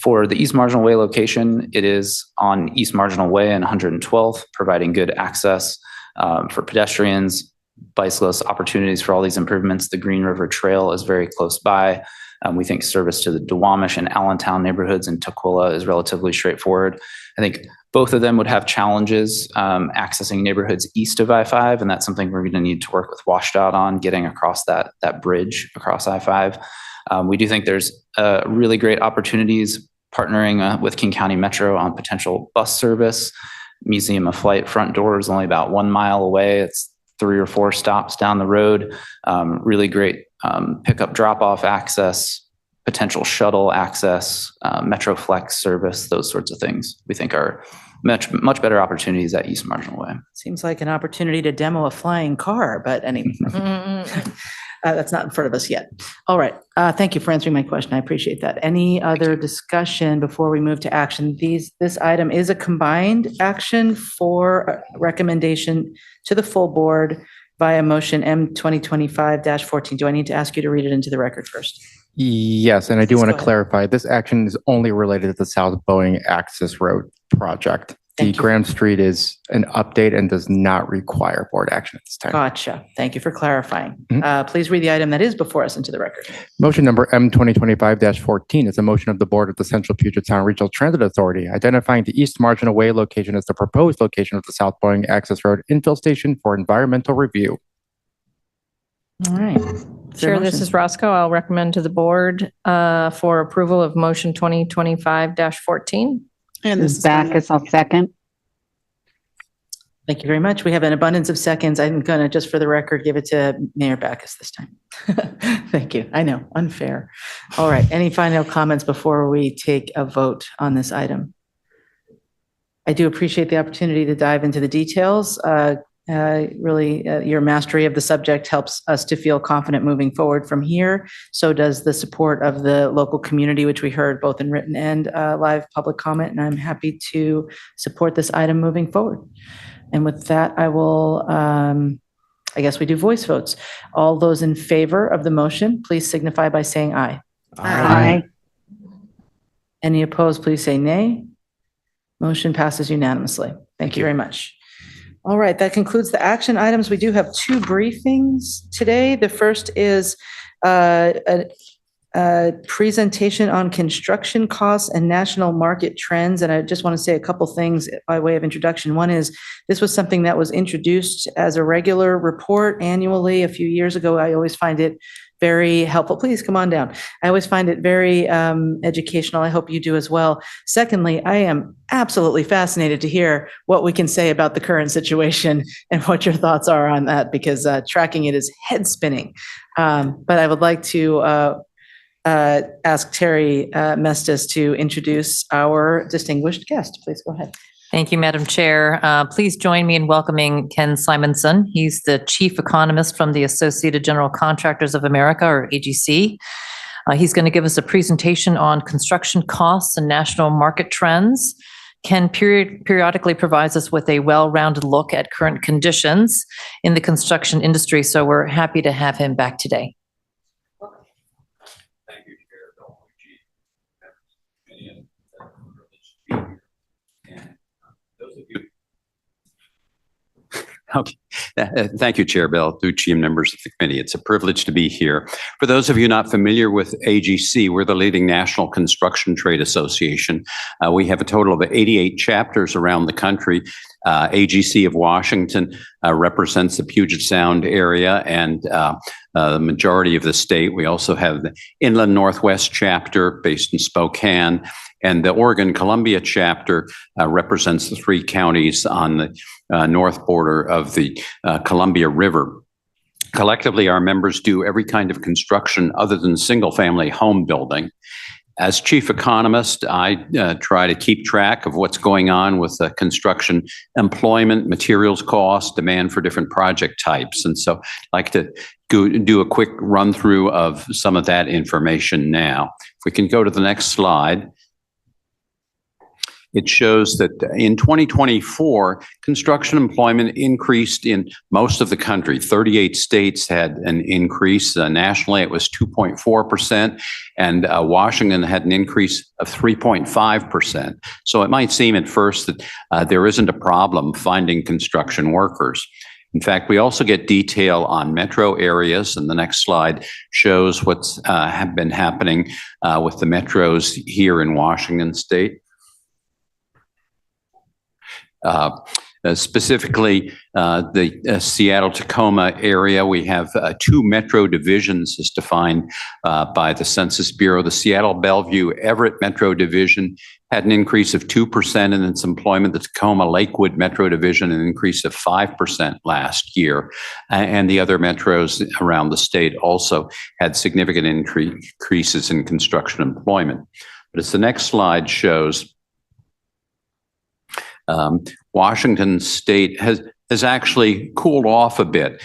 For the East Marginal Way location, it is on East Marginal Way and 112th, providing good access for pedestrians, bicyclists, opportunities for all these improvements. The Green River Trail is very close by. We think service to the Duwamish and Allentown neighborhoods in Tukwila is relatively straightforward. I think both of them would have challenges accessing neighborhoods east of I-5, and that's something we're going to need to work with WashDOT on, getting across that bridge across I-5. We do think there's really great opportunities partnering with King County Metro on potential bus service. Museum of Flight front door is only about 1 mile away. It's 3 or 4 stops down the road. Really great pickup drop-off access, potential shuttle access, MetroFlex service, those sorts of things we think are much better opportunities at East Marginal Way. Seems like an opportunity to demo a flying car, but anyway. That's not in front of us yet. All right. Thank you for answering my question. I appreciate that. Any other discussion before we move to action? This item is a combined action for recommendation to the full board via motion M 2025-14. Do I need to ask you to read it into the record first? Yes, and I do Please want go to ahead. clarify, this action is only related to the South Boeing Access Road project. The Thank you. Graham Street is an update and does not require board action at this time. Gotcha. Thank you for clarifying. Mhm. Please read the item that is before us into the record. Motion number M 2025-14 is a motion of the Board of the Central Puget Sound Regional Transit Authority identifying the East Marginal Way location as the proposed location of the South Boeing Access Road infill station for environmental review. All right. Is there a Chair, this motion? is Roscoe. I'll recommend to the board for approval of motion 2025-14. And this is Backus, I'll second. Thank you very much. We have an abundance of seconds. I'm going to, just for the record, give it to Mayor Backus this time. Thank you. I know, unfair. All right. Any final comments before we take a vote on this item? I do appreciate the opportunity to dive into the details. Really, your mastery of the subject helps us to feel confident moving forward from here. So does the support of the local community, which we heard both in written and live public comment. And I'm happy to support this item moving forward. And with that, I will I guess we do voice votes. All those in favor of the motion, please signify by saying aye. Aye. Any opposed, please say nay. Motion passes unanimously. Thank you very much. All right, that concludes the action items. We do have two briefings today. The first is a presentation on construction costs and national market trends. And I just want to say a couple things by way of introduction. One is this was something that was introduced as a regular report annually a few years ago. I always find it very helpful. Please come on down. I always find it very educational. I hope you do as well. Secondly, I am absolutely fascinated to hear what we can say about the current situation and what your thoughts are on that, because tracking it is head spinning. But I would like to ask Terry Mestis to introduce our distinguished guest. Please go ahead. Thank you, Madam Chair. Please join me in welcoming Ken Simonson. He's the Chief Economist from the Associated General Contractors of America, or AGC. He's going to give us a presentation on construction costs and national market trends. Ken periodically provides us with a well-rounded look at current conditions in the construction industry, so we're happy to have him back today. Thank you, Chair Bill. Those of you. Okay. Thank you, Chair Belducci and members of the committee. It's a privilege to be here. For those of you not familiar with AGC, we're the leading national construction trade association. We have a total of 88 chapters around the country. AGC of Washington represents the Puget Sound area and the majority of the state. We also have the Inland Northwest chapter based in Spokane, and the Oregon Columbia chapter represents the three counties on the north border of the Columbia River. Collectively, our members do every kind of construction other than single-family home building. As chief economist, I try to keep track of what's going on with construction employment, materials costs, demand for different project types. And so I'd like to do a quick run through of some of that information now. If we can go to the next slide. It shows that in 2024, construction employment increased in most of the country. 38 states had an increase. Nationally, it was 2.4%, and Washington had an increase of 3.5%. So it might seem at first that there isn't a problem finding construction workers. In fact, we also get detail on metro areas, and the next slide shows what's been happening with the metros here in Washington State. Specifically, the Seattle-Tacoma area, we have two metro divisions as defined by the Census Bureau. The Seattle-Bellevue-Everett Metro Division had an increase of 2% in its employment. The Tacoma-Lakewood Metro Division, an increase of 5% last year. And the other metros around the state also had significant increases in construction employment. But as the next slide shows, Washington State has actually cooled off a bit.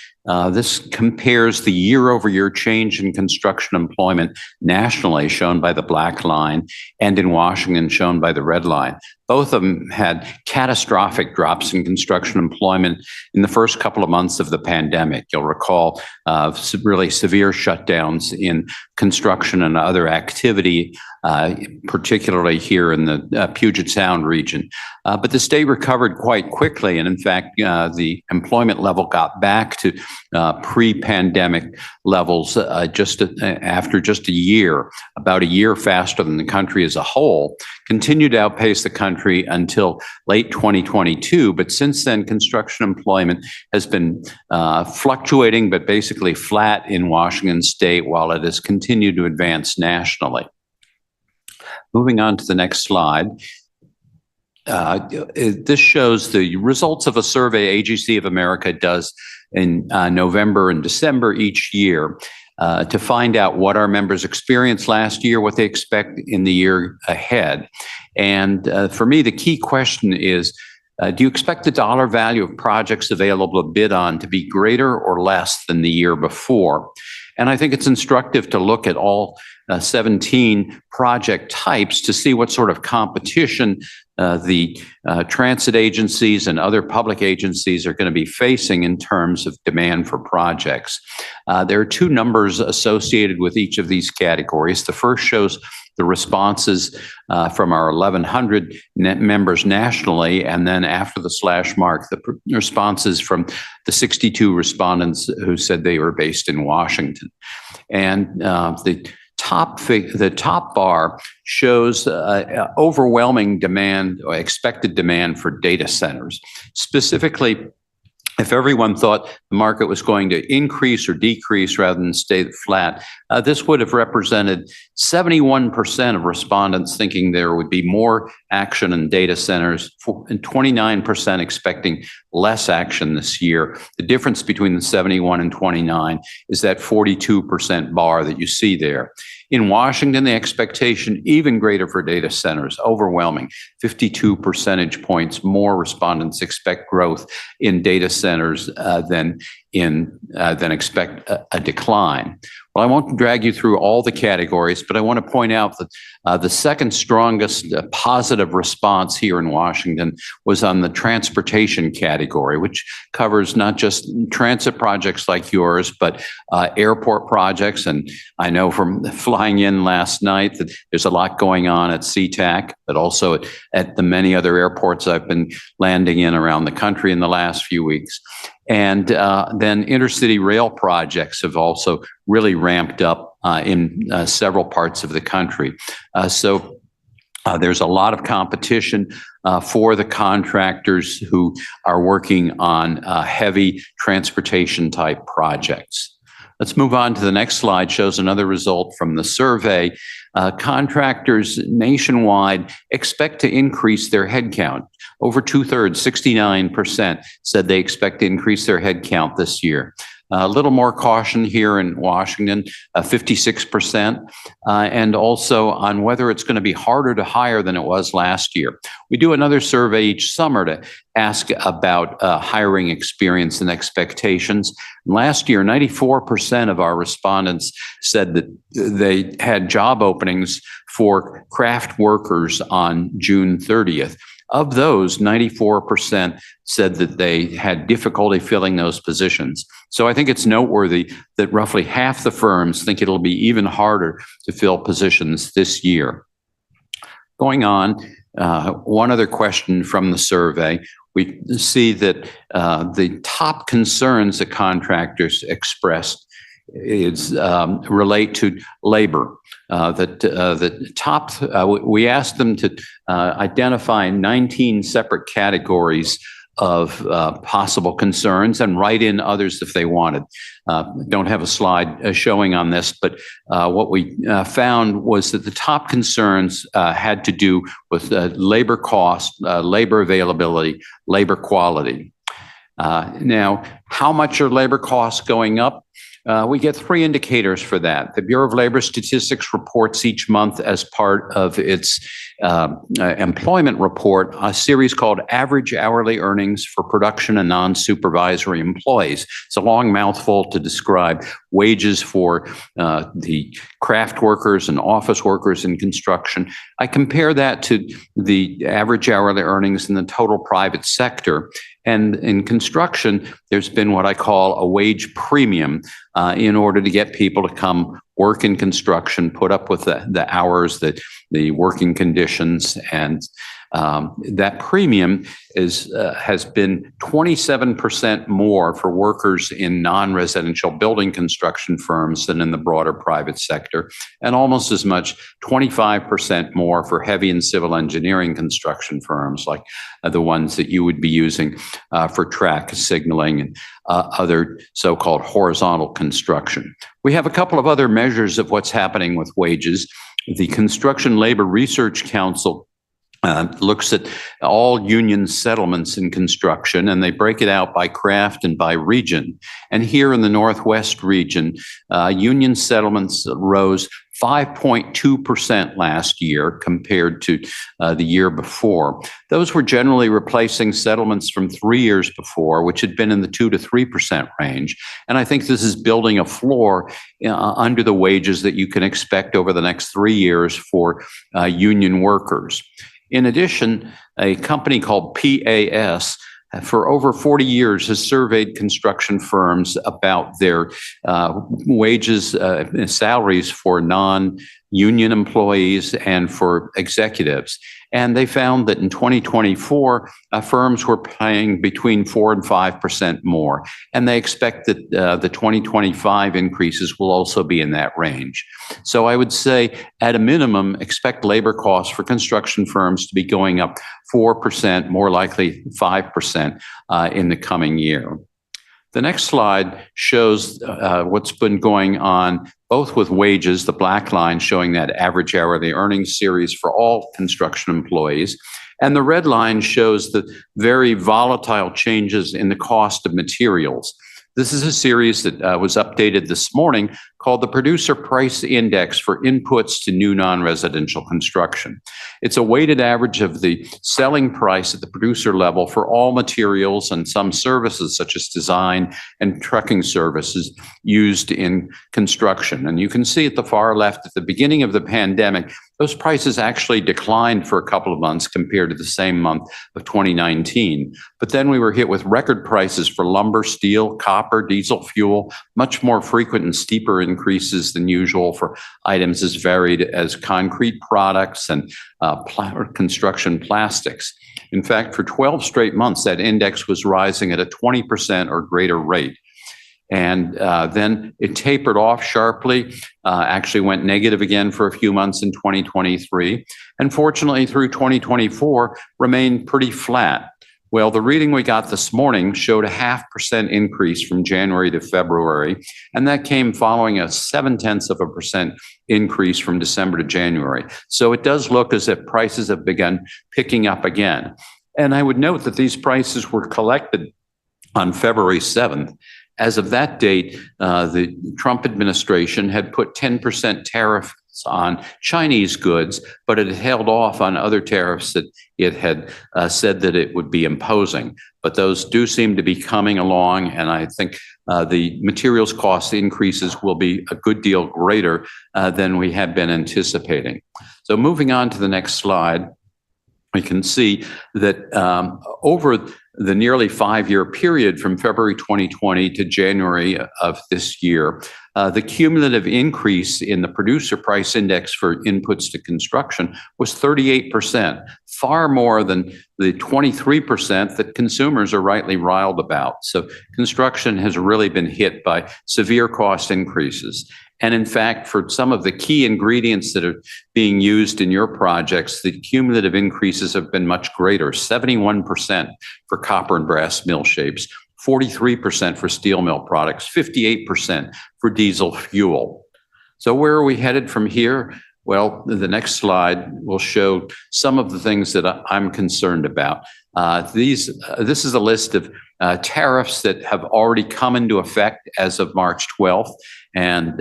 This compares the year-over-year change in construction employment nationally, shown by the black line, and in Washington, shown by the red line. Both of them had catastrophic drops in construction employment in the first couple of months of the pandemic. You'll recall really severe shutdowns in construction and other activity, particularly here in the Puget Sound region. But the state recovered quite quickly. And in fact, the employment level got back to pre-pandemic levels after just a year, about a year faster than the country as a whole, continued to outpace the country until late 2022. But since then, construction employment has been fluctuating, but basically flat in Washington State, while it has continued to advance nationally. Moving on to the next slide. This shows the results of a survey AGC of America does in November and December each year to find out what our members experienced last year, what they expect in the year ahead. And for me, the key question is, do you expect the dollar value of projects available to bid on to be greater or less than the year before? And I think it's instructive to look at all 17 project types to see what sort of competition the transit agencies and other public agencies are going to be facing in terms of demand for projects. There are two numbers associated with each of these categories. The first shows the responses from our 1,100 members nationally, and then after the slash mark, the responses from the 62 respondents who said they were based in Washington. And the top bar shows overwhelming demand or expected demand for data centers. Specifically, if everyone thought the market was going to increase or decrease rather than stay flat, this would have represented 71% of respondents thinking there would be more action in data centers and 29% expecting less action this year. The difference between the 71 and 29 is that 42% bar that you see there. In Washington, the expectation even greater for data centers, overwhelming, 52 percentage points more respondents expect growth in data centers than expect a decline. Well, I won't drag you through all the categories, but I want to point out that the second strongest positive response here in Washington was on the transportation category, which covers not just transit projects like yours, but airport projects. And I know from flying in last night that there's a lot going on at SeaTac, but also at the many other airports I've been landing in around the country in the last few weeks. And then intercity rail projects have also really ramped up in several parts of the country. So there's a lot of competition for the contractors who are working on heavy transportation type projects. Let's move on to the next slide, shows another result from the survey. Contractors nationwide expect to increase their headcount. Over 2/3, 69%, said they expect to increase their headcount this year. A little more caution here in Washington, 56%, and also on whether it's going to be harder to hire than it was last year. We do another survey each summer to ask about hiring experience and expectations. Last year, 94% of our respondents said that they had job openings for craft workers on June 30th. Of those, 94% said that they had difficulty filling those positions. So I think it's noteworthy that roughly half the firms think it'll be even harder to fill positions this year. Going on, one other question from the survey. We see that the top concerns that contractors expressed relate to labor. We asked them to identify 19 separate categories of possible concerns and write in others if they wanted. Don't have a slide showing on this, but what we found was that the top concerns had to do with labor cost, labor availability, labor quality. Now, how much are labor costs going up? We get three indicators for that. The Bureau of Labor Statistics reports each month as part of its employment report, a series called Average Hourly Earnings for Production and Non-Supervisory Employees. It's a long mouthful to describe wages for the craft workers and office workers in construction. I compare that to the average hourly earnings in the total private sector. And in construction, there's been what I call a wage premium in order to get people to come work in construction, put up with the hours, the working conditions, and that premium has been 27% more for workers in non-residential building construction firms than in the broader private sector, and almost as much, 25% more for heavy and civil engineering construction firms like the ones that you would be using for track signaling and other so-called horizontal construction. We have a couple of other measures of what's happening with wages. The Construction Labor Research Council looks at all union settlements in construction, and they break it out by craft and by region. And here in the Northwest region, union settlements rose 5.2% last year compared to the year before. Those were generally replacing settlements from 3 years before, which had been in the 2 to 3% range. And I think this is building a floor under the wages that you can expect over the next 3 years for union workers. In addition, a company called PAS for over 40 years has surveyed construction firms about their wages, salaries for non-union employees and for executives. And they found that in 2024, firms were paying between 4 and 5% more. And they expect that the 2025 increases will also be in that range. So I would say, at a minimum, expect labor costs for construction firms to be going up 4%, more likely 5% in the coming year. The next slide shows what's been going on both with wages, the black line showing that average hourly earnings series for all construction employees, and the red line shows the very volatile changes in the cost of materials. This is a series that was updated this morning called the Producer Price Index for inputs to new non-residential construction. It's a weighted average of the selling price at the producer level for all materials and some services such as design and trucking services used in construction. And you can see at the far left, at the beginning of the pandemic, those prices actually declined for a couple of months compared to the same month of 2019. But then we were hit with record prices for lumber, steel, copper, diesel fuel, much more frequent and steeper increases than usual for items as varied as concrete products and construction plastics. In fact, for 12 straight months, that index was rising at a 20% or greater rate. And then it tapered off sharply, actually went negative again for a few months in 2023, and fortunately through 2024 remained pretty flat. Well, the reading we got this morning showed a 0.5% increase from January to February, and that came following a 0.7% increase from December to January. So it does look as if prices have begun picking up again. And I would note that these prices were collected on February 7th. As of that date, the Trump administration had put 10% tariffs on Chinese goods, but it held off on other tariffs that it had said that it would be imposing. But those do seem to be coming along, and I think the materials cost increases will be a good deal greater than we had been anticipating. So moving on to the next slide, we can see that over the nearly 5-year period from February 2020 to January of this year, the cumulative increase in the Producer Price Index for inputs to construction was 38%, far more than the 23% that consumers are rightly riled about. So construction has really been hit by severe cost increases. And in fact, for some of the key ingredients that are being used in your projects, the cumulative increases have been much greater, 71% for copper and brass mill shapes, 43% for steel mill products, 58% for diesel fuel. So where are we headed from here? Well, the next slide will show some of the things that I'm concerned about. This is a list of tariffs that have already come into effect as of March 12th, and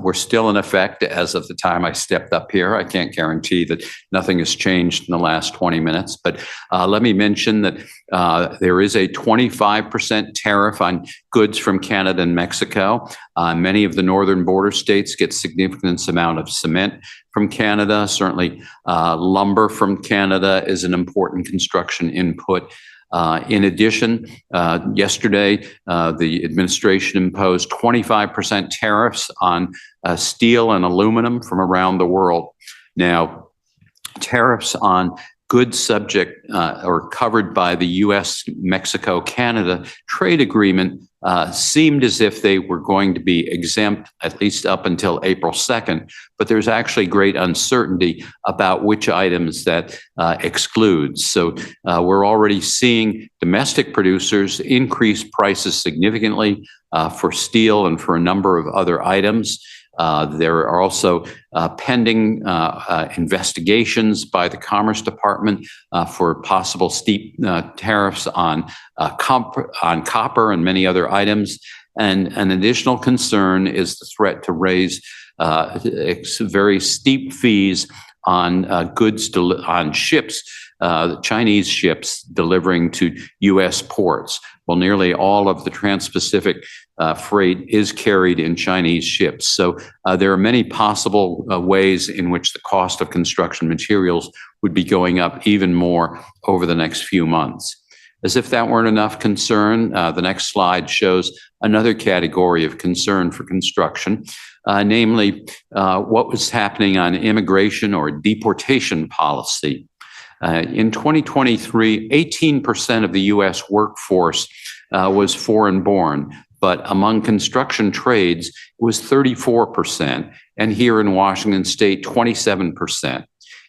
we're still in effect as of the time I stepped up here. I can't guarantee that nothing has changed in the last 20 minutes, but let me mention that there is a 25% tariff on goods from Canada and Mexico. Many of the northern border states get significant amount of cement from Canada. Certainly, lumber from Canada is an important construction input. In addition, yesterday, the administration imposed 25% tariffs on steel and aluminum from around the world. Now, tariffs on goods subject or covered by the U.S.-Mexico-Canada trade agreement seemed as if they were going to be exempt at least up until April 2nd, but there's actually great uncertainty about which items that excludes. So we're already seeing domestic producers increase prices significantly for steel and for a number of other items. There are also pending investigations by the Commerce Department for possible steep tariffs on copper and many other items. And an additional concern is the threat to raise very steep fees on on ships, Chinese ships delivering to U.S. ports. Well, nearly all of the Trans-Pacific freight is carried in Chinese ships. So there are many possible ways in which the cost of construction materials would be going up even more over the next few months. As if that weren't enough concern, the next slide shows another category of concern for construction, namely what was happening on immigration or deportation policy. In 2023, 18% of the U.S. workforce was foreign-born, but among construction trades, it was 34%, and here in Washington State, 27%.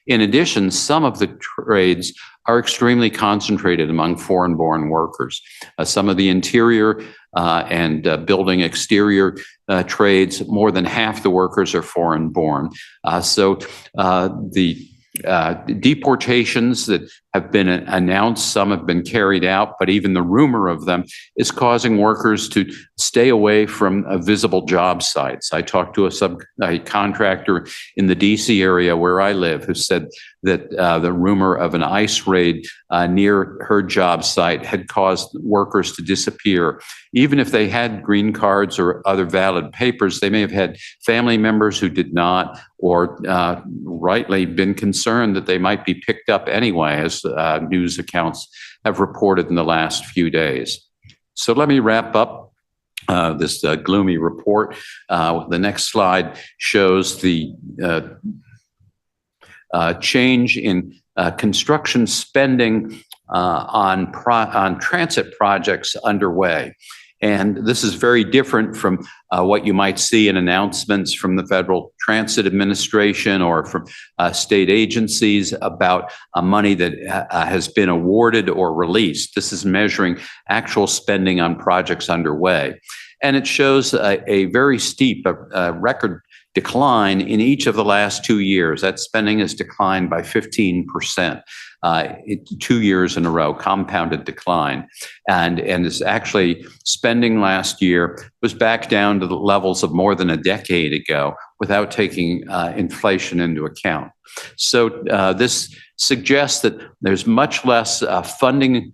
In addition, some of the trades are extremely concentrated among foreign-born workers. Some of the interior and building exterior trades, more than half the workers are foreign-born. So the deportations that have been announced, some have been carried out, but even the rumor of them is causing workers to stay away from visible job sites. I talked to a contractor in the DC area where I live who said that the rumor of an ICE raid near her job site had caused workers to disappear. Even if they had green cards or other valid papers, they may have had family members who did not, or rightly been concerned that they might be picked up anyway, as news accounts have reported in the last few days. So let me wrap up this gloomy report. The next slide shows the change in construction spending on transit projects underway. And this is very different from what you might see in announcements from the Federal Transit Administration or from state agencies about money that has been awarded or released. This is measuring actual spending on projects underway. And it shows a very steep record decline in each of the last 2 years. That spending has declined by 15%. 2 years in a row, compounded decline. And it's actually spending last year was back down to the levels of more than a decade ago without taking inflation into account. So this suggests that there's much less funding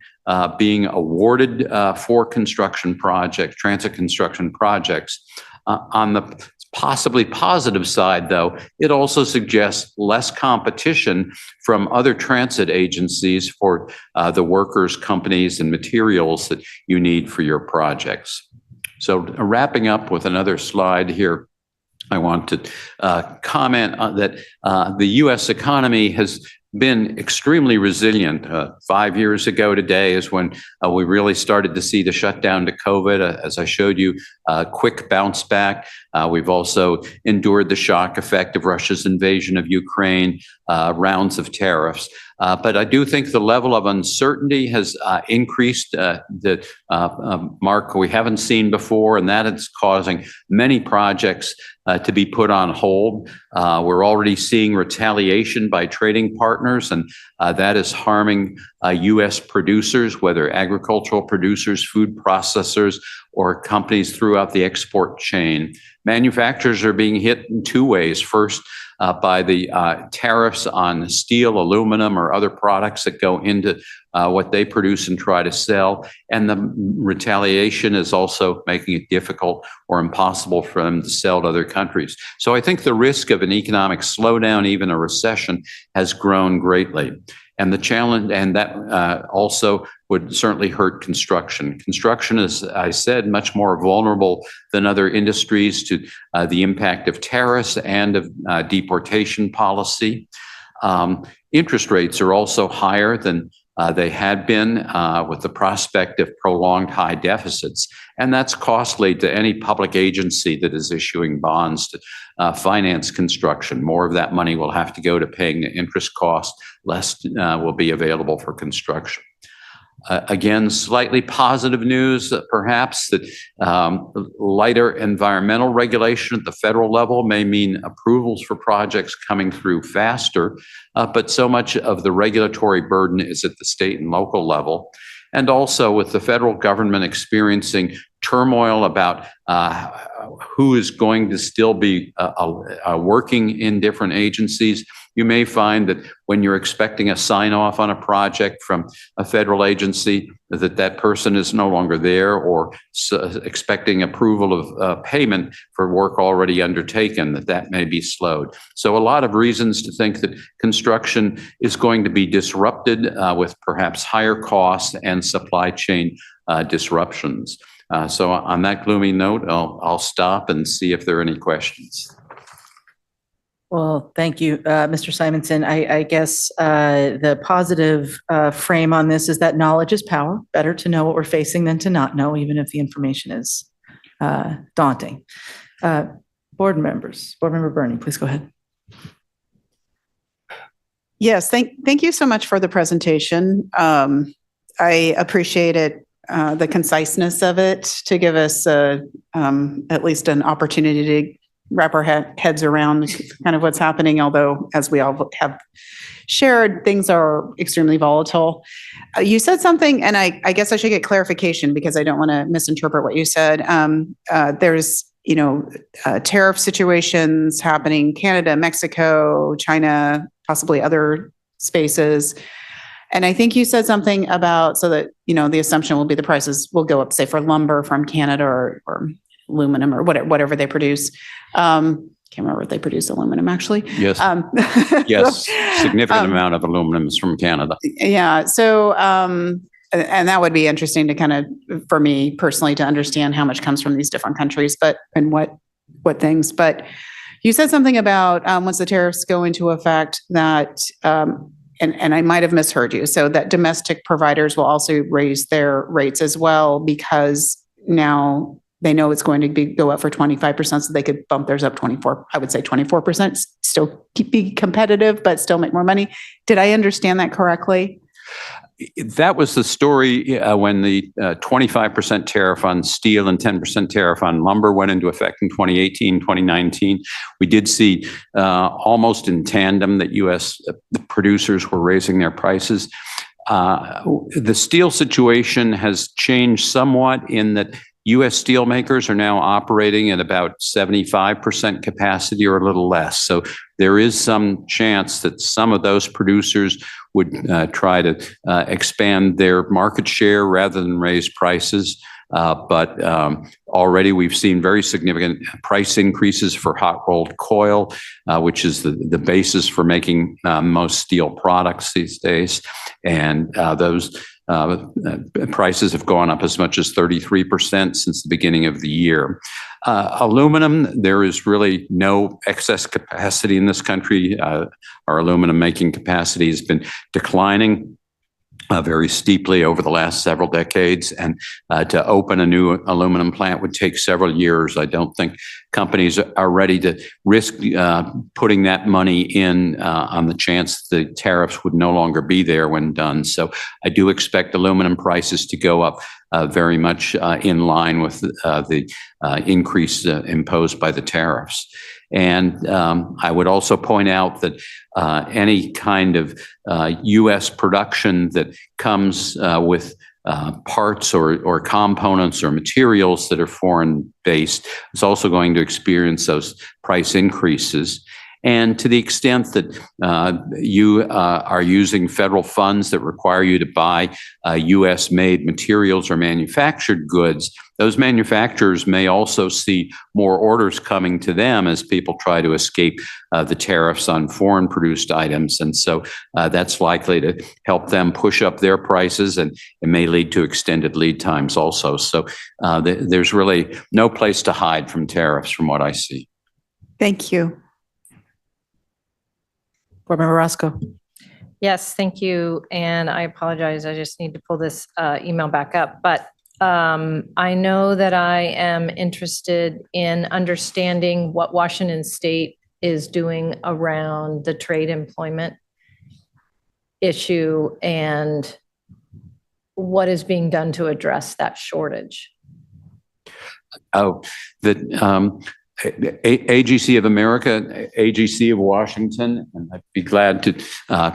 being awarded for construction projects, transit construction projects. On the possibly positive side, though, it also suggests less competition from other transit agencies for the workers, companies, and materials that you need for your projects. So wrapping up with another slide here, I want to comment on that the U.S. economy has been extremely resilient. 5 years ago today is when we really started to see the shutdown to COVID. As I showed you, a quick bounce back. We've also endured the shock effect of Russia's invasion of Ukraine, rounds of tariffs. But I do think the level of uncertainty has increased the mark we haven't seen before, and that is causing many projects to be put on hold. We're already seeing retaliation by trading partners, and that is harming U.S. producers, whether agricultural producers, food processors, or companies throughout the export chain. Manufacturers are being hit in two ways. First, by the tariffs on steel, aluminum, or other products that go into what they produce and try to sell. And the retaliation is also making it difficult or impossible for them to sell to other countries. So I think the risk of an economic slowdown, even a recession, has grown greatly. And the challenge, and that also would certainly hurt construction. Construction is, I said, much more vulnerable than other industries to the impact of tariffs and of deportation policy. Interest rates are also higher than they had been with the prospect of prolonged high deficits. And that's costly to any public agency that is issuing bonds to finance construction. More of that money will have to go to paying the interest cost, less will be available for construction. Again, slightly positive news, perhaps, that lighter environmental regulation at the federal level may mean approvals for projects coming through faster, but so much of the regulatory burden is at the state and local level. And also with the federal government experiencing turmoil about who is going to still be working in different agencies, you may find that when you're expecting a sign off on a project from a federal agency, that person is no longer there, or expecting approval of payment for work already undertaken, that may be slowed. So a lot of reasons to think that construction is going to be disrupted with perhaps higher costs and supply chain disruptions. So on that gloomy note, I'll stop and see if there are any questions. Well, thank you, Mr. Simonson. I guess the positive frame on this is that knowledge is power. Better to know what we're facing than to not know, even if the information is daunting. Board Member Burney, please go ahead. Yes, thank you so much for the presentation. I appreciate it, the conciseness of it, to give us at least an opportunity to wrap our heads around kind of what's happening, although, as we all have shared, things are extremely volatile. You said something, and I guess I should get clarification because I don't want to misinterpret what you said. There's, tariff situations happening, Canada, Mexico, China, possibly other spaces. And I think you said something about, so that, the assumption will be the prices will go up, say, for lumber from Canada or aluminum or whatever they produce. Can't remember if they produce aluminum, actually. Yes. Yes. Significant amount of aluminum is from Canada. Yeah. So, and that would be interesting to kind of, for me personally, to understand how much comes from these different countries, and what things. But you said something about once the tariffs go into effect that, and I might have misheard you, so that domestic providers will also raise their rates as well, because now they know it's going to go up for 25%, so they could bump theirs up 24%, still be competitive, but still make more money. Did I understand that correctly? That was the story when the 25% tariff on steel and 10% tariff on lumber went into effect in 2018, 2019. We did see almost in tandem that U.S. producers were raising their prices. The steel situation has changed somewhat in that U.S. steelmakers are now operating at about 75% capacity or a little less. So there is some chance that some of those producers would try to expand their market share rather than raise prices. But already we've seen very significant price increases for hot rolled coil, which is the basis for making most steel products these days. And those prices have gone up as much as 33% since the beginning of the year. Aluminum, there is really no excess capacity in this country. Our aluminum making capacity has been declining very steeply over the last several decades, and to open a new aluminum plant would take several years. I don't think companies are ready to risk putting that money in on the chance the tariffs would no longer be there when done. So I do expect aluminum prices to go up very much in line with the increase imposed by the tariffs. And I would also point out that any kind of U.S. production that comes with parts or components or materials that are foreign based is also going to experience those price increases. And to the extent that you are using federal funds that require you to buy U.S. made materials or manufactured goods, those manufacturers may also see more orders coming to them as people try to escape the tariffs on foreign produced items. And so that's likely to help them push up their prices, and it may lead to extended lead times also. So there's really no place to hide from tariffs from what I see. Thank you. Board Member Roscoe. Yes, thank you. And I apologize. I just need to pull this email back up. But I know that I am interested in understanding what Washington State is doing around the trade employment issue and what is being done to address that shortage. Oh, that AGC of America, AGC of Washington, and I'd be glad to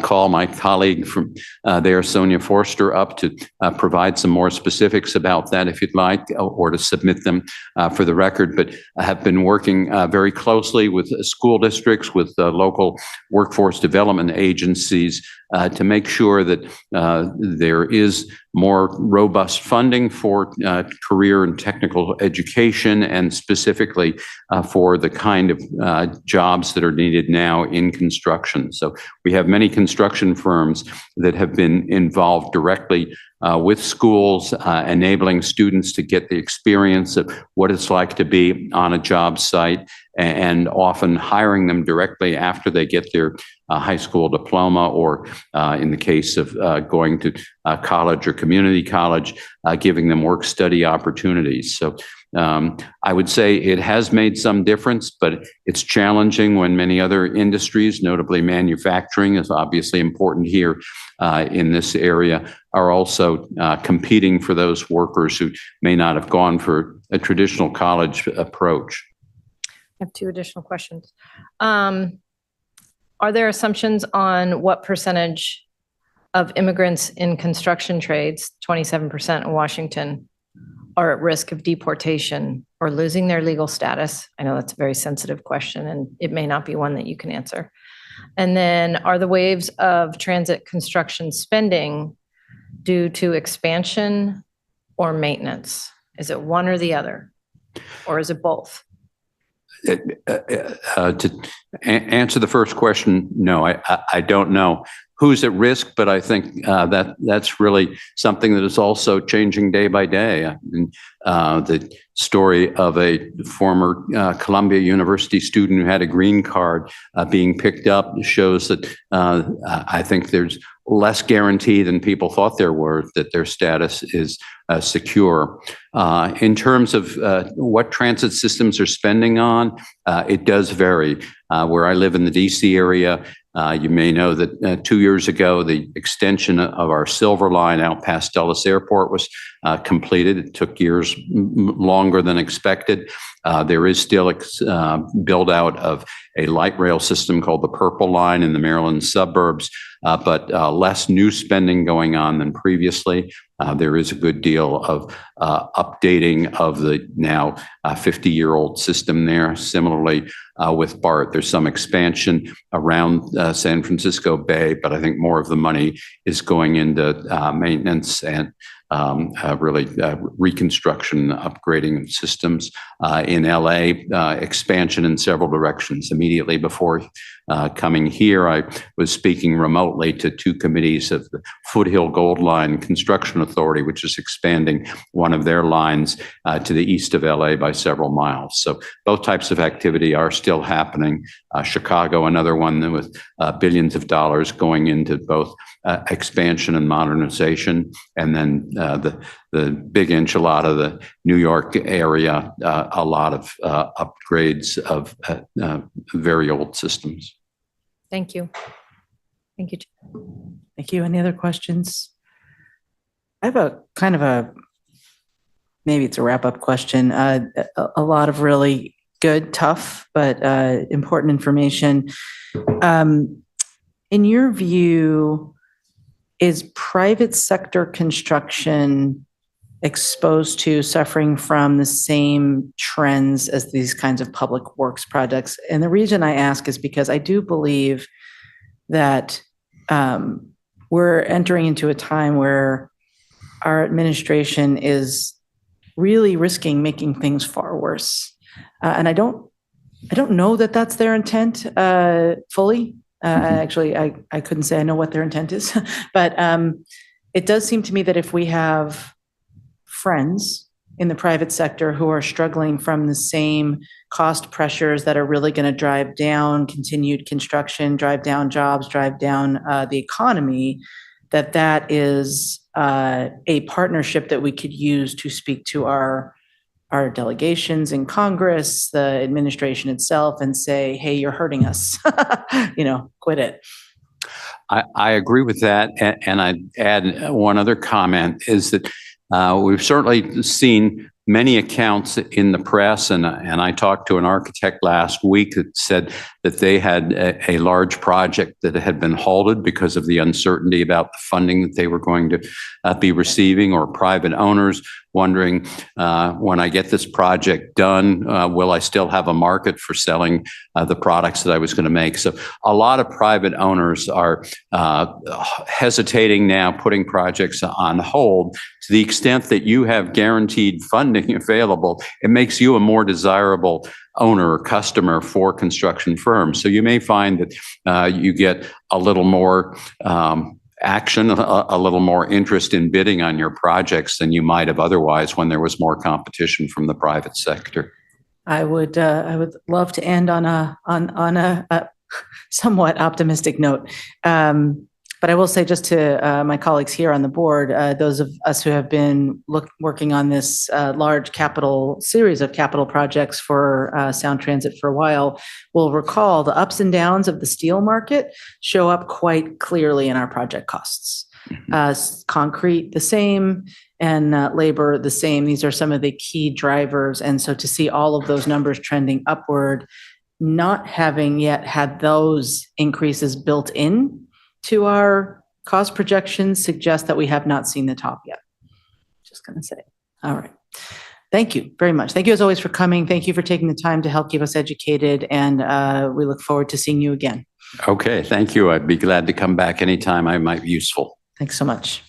call my colleague from there, Sonia Forster, up to provide some more specifics about that if you'd like, or to submit them for the record. But I have been working very closely with school districts, with local workforce development agencies to make sure that there is more robust funding for career and technical education, and specifically for the kind of jobs that are needed now in construction. So we have many construction firms that have been involved directly with schools, enabling students to get the experience of what it's like to be on a job site, and often hiring them directly after they get their high school diploma, or in the case of going to college or community college, giving them work-study opportunities. So I would say it has made some difference, but it's challenging when many other industries, notably manufacturing is obviously important here in this area, are also competing for those workers who may not have gone for a traditional college approach. I have two additional questions. Are there assumptions on what percentage of immigrants in construction trades, 27% in Washington, are at risk of deportation or losing their legal status? I know that's a very sensitive question, and it may not be one that you can answer. And then, are the waves of transit construction spending due to expansion or maintenance? Is it one or the other, or is it both? To answer the first question, no, I don't know who's at risk, but I think that's really something that is also changing day by day. The story of a former Columbia University student who had a green card being picked up shows that I think there's less guarantee than people thought there were that their status is secure. In terms of what transit systems are spending on, it does vary. Where I live in the DC area, you may know that 2 years ago, the extension of our Silver Line out past Dulles Airport was completed. It took years longer than expected. There is still build out of a light rail system called the Purple Line in the Maryland suburbs, but less new spending going on than previously. There is a good deal of updating of the now 50-year-old system there. Similarly, with BART, there's some expansion around San Francisco Bay, but I think more of the money is going into maintenance and really reconstruction, upgrading systems. In LA, expansion in several directions. Immediately before coming here, I was speaking remotely to two committees of the Foothill Gold Line Construction Authority, which is expanding one of their lines to the east of LA by several miles. So both types of activity are still happening. Chicago, another one with billions of dollars going into both expansion and modernization, and then the big enchilada, the New York area, a lot of upgrades of very old systems. Thank you. Thank you. Thank you. Any other questions? I have a kind of maybe it's a wrap-up question. A lot of really good, tough, but important information. In your view, is private sector construction exposed to suffering from the same trends as these kinds of public works projects? And the reason I ask is because I do believe that we're entering into a time where our administration is really risking making things far worse. And I don't know that that's their intent fully. Actually, I couldn't say I know what their intent is, but it does seem to me that if we have friends in the private sector who are struggling from the same cost pressures that are really going to drive down continued construction, drive down jobs, drive down the economy, that is a partnership that we could use to speak to our delegations in Congress, the administration itself, and say, hey, you're hurting us, quit it. I agree with that. And I'd add one other comment is that we've certainly seen many accounts in the press, and I talked to an architect last week that said that they had a large project that had been halted because of the uncertainty about the funding that they were going to be receiving, or private owners wondering, when I get this project done, will I still have a market for selling the products that I was going to make? So a lot of private owners are hesitating now, putting projects on hold. To the extent that you have guaranteed funding available, it makes you a more desirable owner or customer for construction firms. So you may find that you get a little more action, a little more interest in bidding on your projects than you might have otherwise when there was more competition from the private sector. I would love to end on a somewhat optimistic note. But I will say, just to my colleagues here on the board, those of us who have been working on this large series of capital projects for Sound Transit for a while will recall the ups and downs of the steel market show up quite clearly in our project costs. Concrete the same, and labor the same. These are some of the key drivers. And so to see all of those numbers trending upward, not having yet had those increases built in to our cost projections, suggests that we have not seen the top yet. Just going to say. All right. Thank you very much. Thank you as always for coming. Thank you for taking the time to help keep us educated, and we look forward to seeing you again. Okay, thank you. I'd be glad to come back anytime I might be useful. Thanks so much.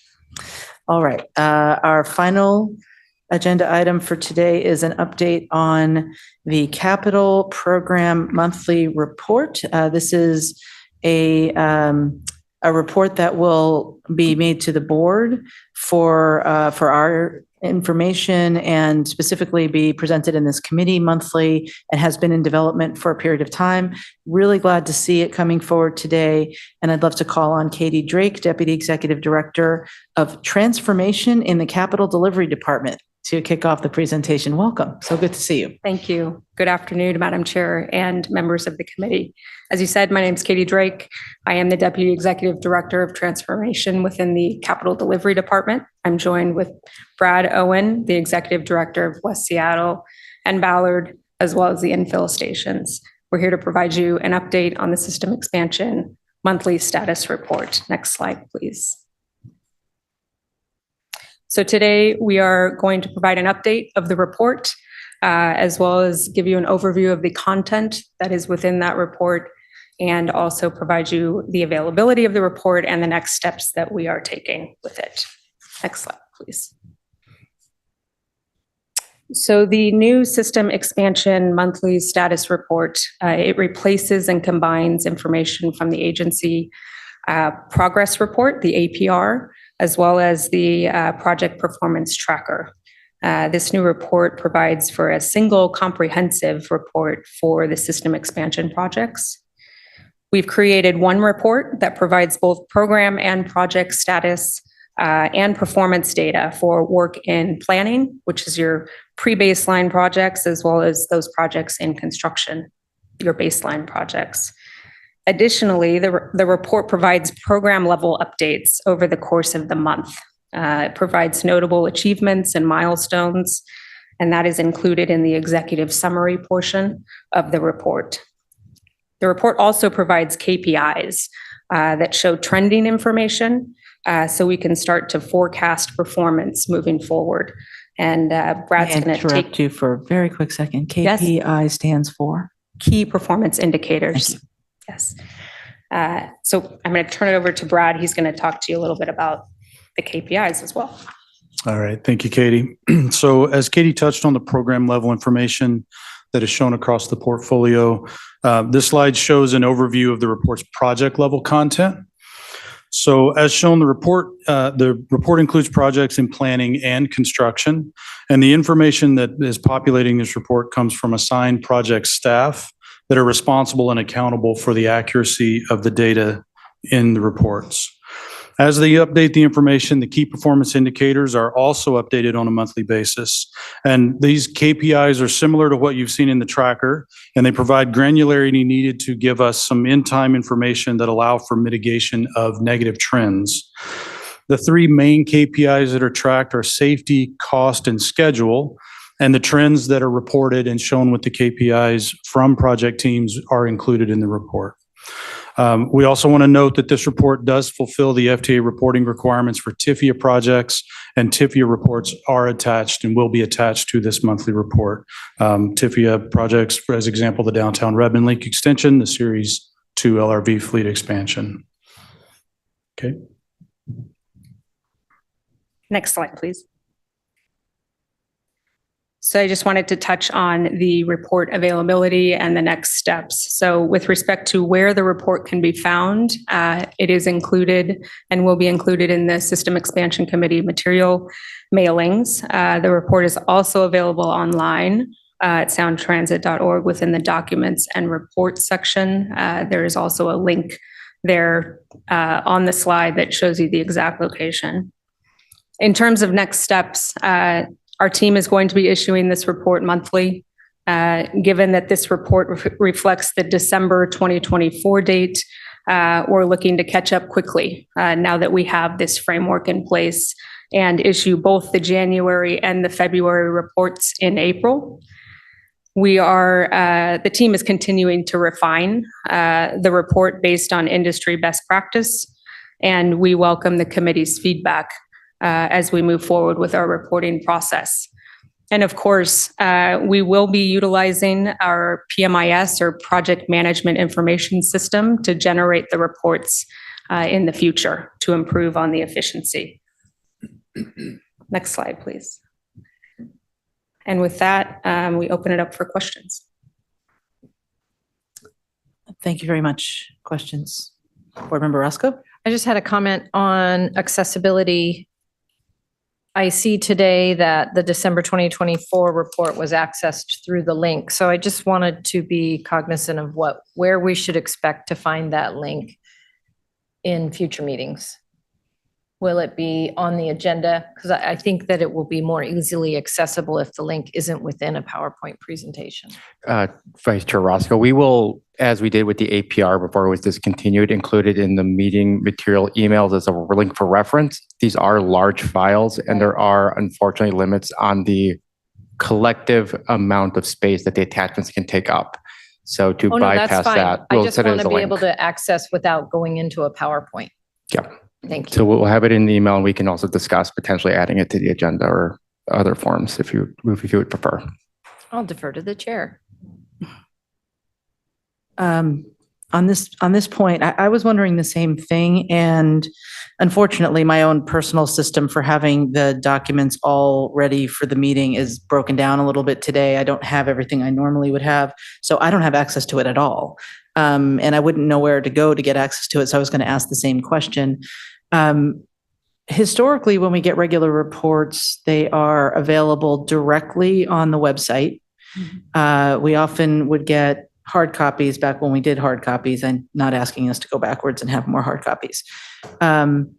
All right. Our final agenda item for today is an update on the capital program monthly report. This is a report that will be made to the board for our information, and specifically be presented in this committee monthly, and has been in development for a period of time. Really glad to see it coming forward today. And I'd love to call on Katie Drake, Deputy Executive Director of Transformation in the Capital Delivery Department, to kick off the presentation. Welcome. So good to see you. Thank you. Good afternoon, Madam Chair and members of the committee. As you said, my name is Katie Drake. I am the Deputy Executive Director of Transformation within the Capital Delivery Department. I'm joined with Brad Owen, the Executive Director of West Seattle and Ballard, as well as the infill stations. We're here to provide you an update on the system expansion monthly status report. Next slide, please. So today we are going to provide an update of the report, as well as give you an overview of the content that is within that report, and also provide you the availability of the report and the next steps that we are taking with it. Next slide, please. So the new system expansion monthly status report, it replaces and combines information from the agency progress report, the APR, as well as the project performance tracker. This new report provides for a single comprehensive report for the system expansion projects. We've created one report that provides both program and project status and performance data for work in planning, which is your pre-baseline projects, as well as those projects in construction, your baseline projects. Additionally, the report provides program level updates over the course of the month. It provides notable achievements and milestones, and that is included in the executive summary portion of the report. The report also provides KPIs that show trending information, so we can start to forecast performance moving forward. And Brad's going to interrupt you for a very quick second. KPI stands for? Key performance indicators. Yes. So I'm going to turn it over to Brad. He's going to talk to you a little bit about the KPIs as well. All right. Thank you, Katie. So as Katie touched on the program level information that is shown across the portfolio, this slide shows an overview of the report's project level content. So as shown, the report includes projects in planning and construction, and the information that is populating this report comes from assigned project staff that are responsible and accountable for the accuracy of the data in the reports. As they update the information, the key performance indicators are also updated on a monthly basis. And these KPIs are similar to what you've seen in the tracker, and they provide granularity needed to give us some in-time information that allow for mitigation of negative trends. The three main KPIs that are tracked are safety, cost, and schedule. And the trends that are reported and shown with the KPIs from project teams are included in the report. We also want to note that this report does fulfill the FTA reporting requirements for TIFIA projects, and TIFIA reports are attached and will be attached to this monthly report. TIFIA projects, for as example, the Downtown Redmond Link Extension, the Series 2 LRV fleet expansion. Okay. Next slide, please. So I just wanted to touch on the report availability and the next steps. So with respect to where the report can be found, it is included and will be included in the System Expansion Committee material mailings. The report is also available online at soundtransit.org within the Documents and Reports section. There is also a link there on the slide that shows you the exact location. In terms of next steps, our team is going to be issuing this report monthly. Given that this report reflects the December 2024 date, we're looking to catch up quickly now that we have this framework in place and issue both the January and the February reports in April. The team is continuing to refine the report based on industry best practice, and we welcome the committee's feedback as we move forward with our reporting process. And of course, we will be utilizing our PMIS or Project Management Information System to generate the reports in the future to improve on the efficiency. Next slide, please. And with that, we open it up for questions. Thank you very much. Questions? Board Member Roscoe? I just had a comment on accessibility. I see today that the December 2024 report was accessed through the link. So I just wanted to be cognizant of where we should expect to find that link in future meetings. Will it be on the agenda? Because I think that it will be more easily accessible if the link isn't within a PowerPoint presentation. Vice Chair Roscoe, we will, as we did with the APR before it was discontinued, include it in the meeting material emails as a link for reference. These are large files, and there are unfortunately limits on the collective amount of space that the attachments can take up. So to bypass that, I we'll just set it want as to a be link. able to access without going into a PowerPoint. Yeah. Thank you. So we'll have it in the email, and we can also discuss potentially adding it to the agenda or other forms if you would prefer. I'll defer to the chair. On this point, I was wondering the same thing, and unfortunately, my own personal system for having the documents all ready for the meeting is broken down a little bit today. I don't have everything I normally would have, so I don't have access to it at all. And I wouldn't know where to go to get access to it, so I was going to ask the same question. Historically, when we get regular reports, they are available directly on the website. We often would get hard copies back when we did hard copies, and not asking us to go backwards and have more hard copies. And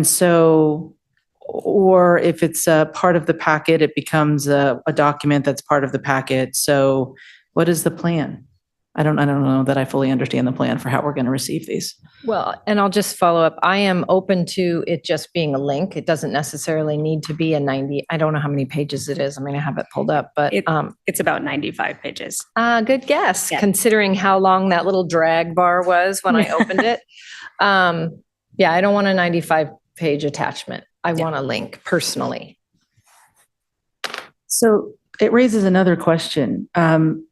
so, or if it's a part of the packet, it becomes a document that's part of the packet. So what is the plan? I don't know that I fully understand the plan for how we're going to receive these. Well, and I'll just follow up. I am open to it just being a link. It doesn't necessarily need to be a 90. I don't know how many pages it is. I'm going to have it pulled up, but it's about 95 pages. Good guess, considering how long that little drag bar was when I opened it. Yeah, I don't want a 95-page attachment. I want a link personally. So it raises another question.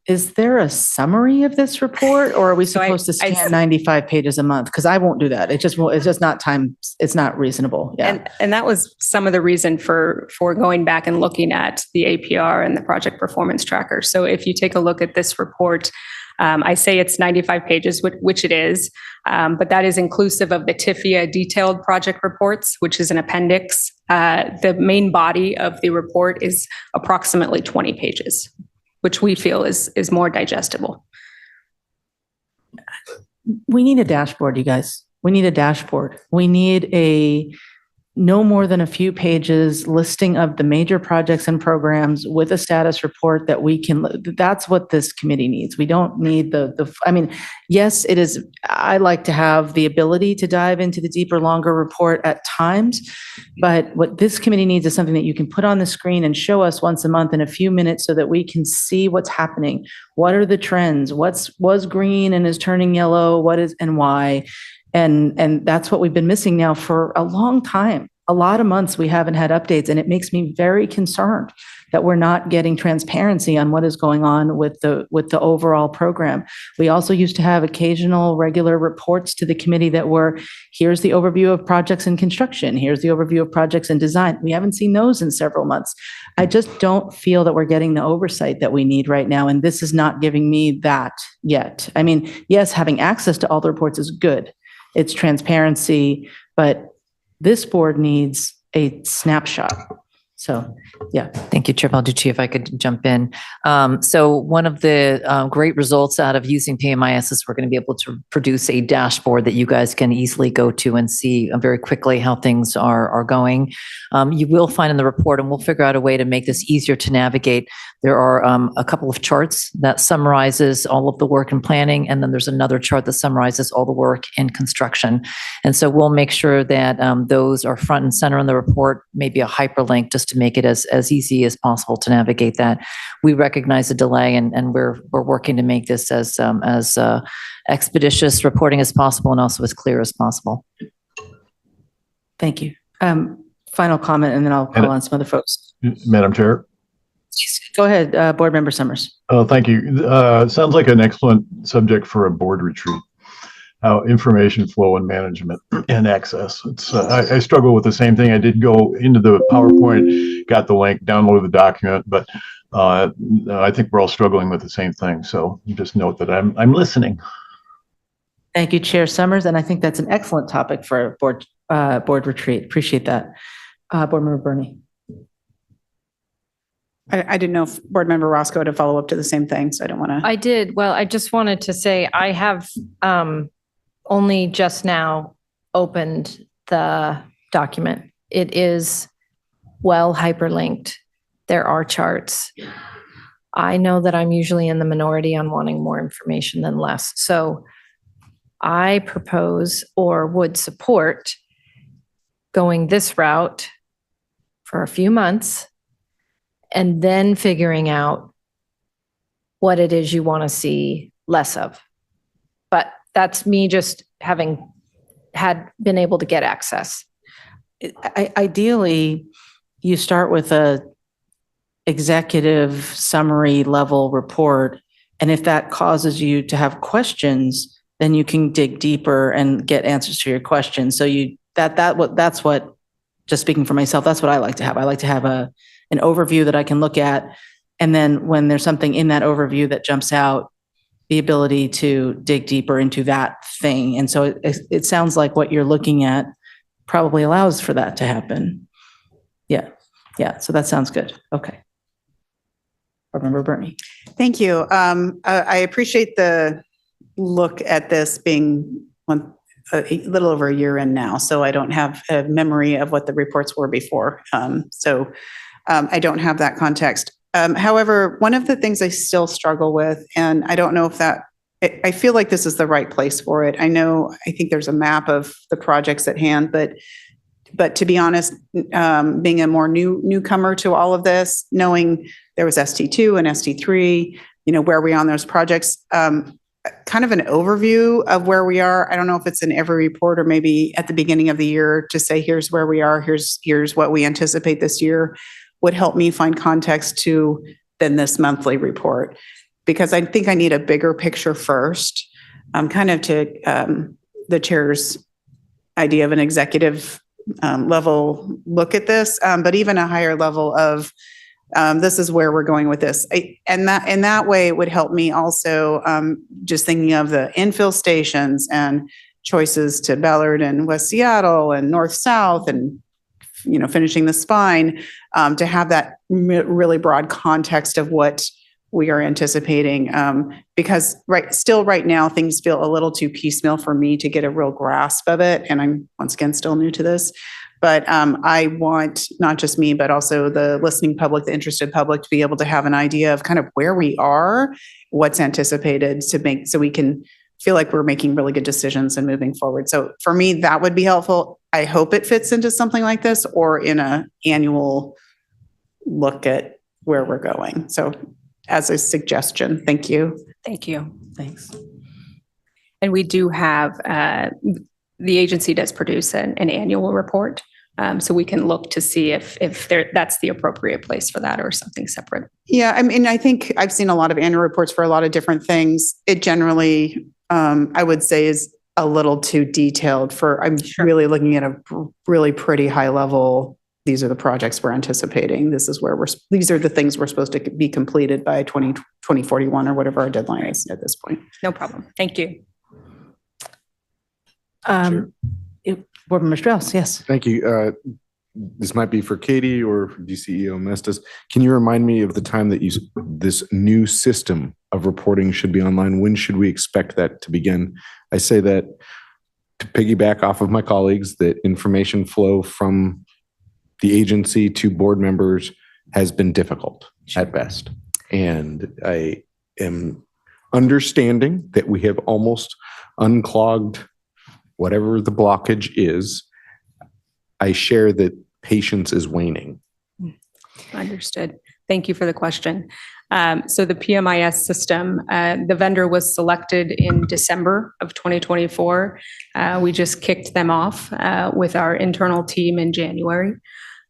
Is there a summary of this report, or are we supposed to scan 95 pages a month? Because I won't do that. It's just not time. It's not reasonable. Yeah. And that was some of the reason for going back and looking at the APR and the project performance tracker. So if you take a look at this report, I say it's 95 pages, which it is, but that is inclusive of the TIFIA detailed project reports, which is an appendix. The main body of the report is approximately 20 pages, which we feel is more digestible. We need a dashboard, you guys. We need a dashboard. We need no more than a few pages listing of the major projects and programs with a status report that we can, that's what this committee needs. We don't need I mean, yes, it is, I like to have the ability to dive into the deeper, longer report at times, but what this committee needs is something that you can put on the screen and show us once a month in a few minutes so that we can see what's happening. What are the trends? Was green and is turning yellow? What is, and why? And that's what we've been missing now for a long time. A lot of months we haven't had updates, and it makes me very concerned that we're not getting transparency on what is going on with the overall program. We also used to have occasional regular reports to the committee that were, here's the overview of projects in construction, here's the overview of projects in design. We haven't seen those in several months. I just don't feel that we're getting the oversight that we need right now, and this is not giving me that yet. I mean, yes, having access to all the reports is good. It's transparency, but this board needs a snapshot. So, yeah. Thank you, Chair Balducci. If I could jump in. So one of the great results out of using PMIS is we're going to be able to produce a dashboard that you guys can easily go to and see very quickly how things are going. You will find in the report, and we'll figure out a way to make this easier to navigate. There are a couple of charts that summarizes all of the work in planning, and then there's another chart that summarizes all the work in construction. And so we'll make sure that those are front and center in the report, maybe a hyperlink just to make it as easy as possible to navigate that. We recognize the delay, and we're working to make this as expeditious reporting as possible and also as clear as possible. Thank you. Final comment, and then I'll call on some other folks. Madam Chair. Go ahead, Board Member Summers. Oh, thank you. Sounds like an excellent subject for a board retreat. How information flow and management and access. It's I struggle with the same thing. I did go into the PowerPoint, got the link, downloaded the document, but I think we're all struggling with the same thing. So just note that I'm listening. Thank you, Chair Summers, and I think that's an excellent topic for a board retreat. Appreciate that. Board Member Burney. I didn't know if Board Member Roscoe had a follow-up to the same thing, so I don't want to. I did. Well, I just wanted to say I have only just now opened the document. It is well hyperlinked. There are charts. I know that I'm usually in the minority on wanting more information than less. So I propose or would support going this route for a few months and then figuring out what it is you want to see less of. But that's me just having been able to get access. Ideally, you start with a executive summary level report, and if that causes you to have questions, then you can dig deeper and get answers to your questions. So that's what, just speaking for myself, that's what I like to have. I like to have an overview that I can look at, and then when there's something in that overview that jumps out, the ability to dig deeper into that thing. And so it sounds like what you're looking at probably allows for that to happen. Yeah. So that sounds good. Okay. Board Member Burney. Thank you. I appreciate the look at this being a little over a year in now, so I don't have a memory of what the reports were before. So I don't have that context. However, one of the things I still struggle with, and I don't know if I feel like this is the right place for it. I think there's a map of the projects at hand, but to be honest, being a more newcomer to all of this, knowing there was ST2 and ST3, where are we on those projects? Kind of an overview of where we are. I don't know if it's in every report or maybe at the beginning of the year to say, here's where we are, here's what we anticipate this year, would help me find context to then this monthly report. Because I think I need a bigger picture first, kind of to the chair's idea of an executive level look at this, but even a higher level of this is where we're going with this. And in that way, it would help me also just thinking of the infill stations and choices to Ballard and West Seattle and North-South and, finishing the spine, to have that really broad context of what we are anticipating. Because right now, things feel a little too piecemeal for me to get a real grasp of it. And I'm, once again, still new to this. But I want not just me, but also the listening public, the interested public to be able to have an idea of kind of where we are, what's anticipated to make, so we can feel like we're making really good decisions and moving forward. So for me, that would be helpful. I hope it fits into something like this or in an annual look at where we're going. So as a suggestion, thank you. Thank you. Thanks. And we do have, the agency does produce an annual report. So we can look to see if that's the appropriate place for that or something separate. Yeah, I mean, I think I've seen a lot of annual reports for a lot of different things. It generally, I would say, is a little too detailed for, I'm really looking at a really pretty high level. These are the projects we're anticipating. This is where these are the things we're supposed to be completed by 2041 or whatever our deadline is at this point. No problem. Thank you. Board Member Strauss, yes. Thank you. This might be for Katie or for DCEO Mestis. Can you remind me of the time that this new system of reporting should be online? When should we expect that to begin? I say that to piggyback off of my colleagues, that information flow from the agency to board members has been difficult at best. And I am understanding that we have almost unclogged whatever the blockage is. I share that patience is waning. Understood. Thank you for the question. So the PMIS system, the vendor was selected in December of 2024. We just kicked them off with our internal team in January.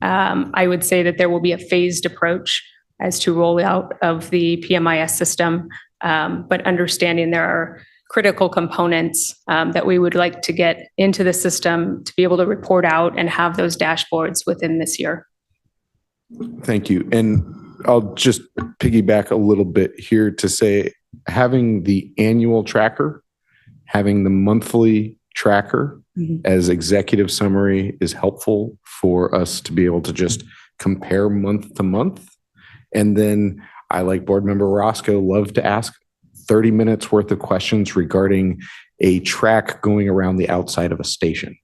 I would say that there will be a phased approach as to rollout of the PMIS system, but understanding there are critical components that we would like to get into the system to be able to report out and have those dashboards within this year. Thank you. And I'll just piggyback a little bit here to say, having the annual tracker, having the monthly tracker as executive summary is helpful for us to be able to just compare month to month. And then I, like Board Member Roscoe, love to ask 30 minutes worth of questions regarding a track going around the outside of a station.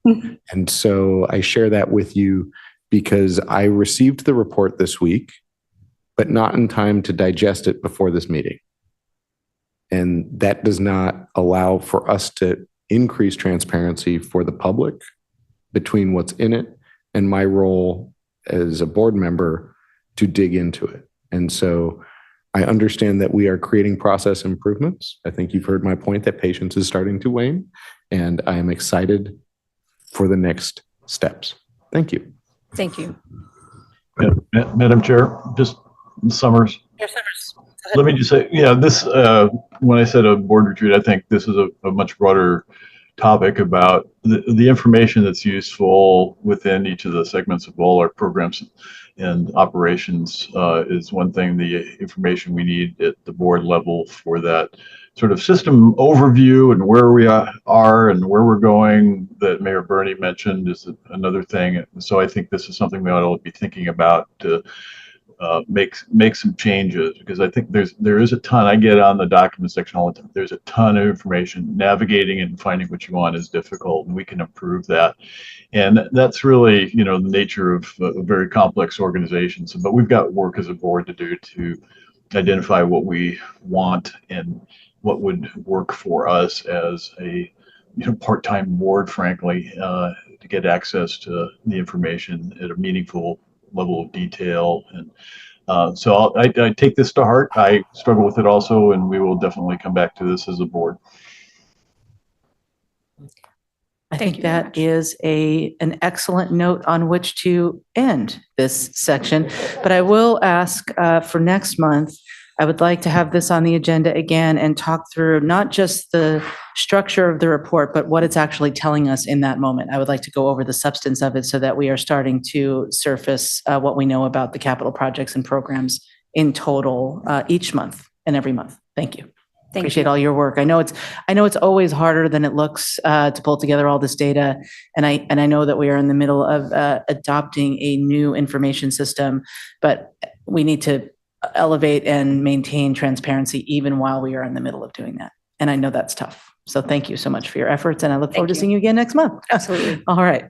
And so I share that with you because I received the report this week, but not in time to digest it before this meeting. And that does not allow for us to increase transparency for the public between what's in it and my role as a board member to dig into it. And so I understand that we are creating process improvements. I think you've heard my point that patience is starting to wane, and I am excited for the next steps. Thank you. Thank you. Madam Chair, just Summers. Yes, Summers. Let me just say, yeah, this, when I said a board retreat, I think this is a much broader topic about the information that's useful within each of the segments of all our programs and operations is one thing. The information we need at the board level for that sort of system overview and where we are and where we're going that Mayor Bernie mentioned is another thing. So I think this is something we ought to be thinking about to make some changes, because I think there is a ton. I get on the document section all the time. There's a ton of information. Navigating and finding what you want is difficult, and we can improve that. And that's really, the nature of a very complex organization. So, but we've got work as a board to do to identify what we want and what would work for us as a part-time board, frankly, to get access to the information at a meaningful level of detail. And so I take this to heart. I struggle with it also, and we will definitely come back to this as a board. I think that is an excellent note on which to end this section. But I will ask for next month, I would like to have this on the agenda again and talk through not just the structure of the report, but what it's actually telling us in that moment. I would like to go over the substance of it so that we are starting to surface what we know about the capital projects and programs in total each month and every month. Thank you. Appreciate all your work. I know it's always harder than it looks to pull together all this data. And I know that we are in the middle of adopting a new information system, but we need to elevate and maintain transparency even while we are in the middle of doing that. And I know that's tough. So thank you so much for your efforts, and I look forward to you. seeing you again next month. Absolutely. All right.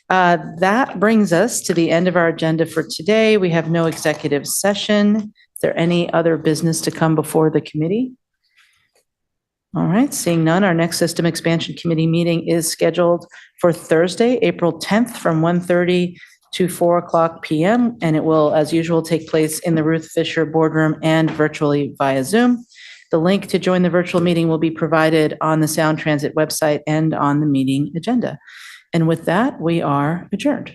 That brings us to the end of our agenda for today. We have no executive session. Is there any other business to come before the committee? All right, seeing none, our next System Expansion Committee meeting is scheduled for Thursday, April 10th from 1:30 to 4:00 p.m. And it will, as usual, take place in the Ruth Fisher Boardroom and virtually via Zoom. The link to join the virtual meeting will be provided on the Sound Transit website and on the meeting agenda. And with that, we are adjourned.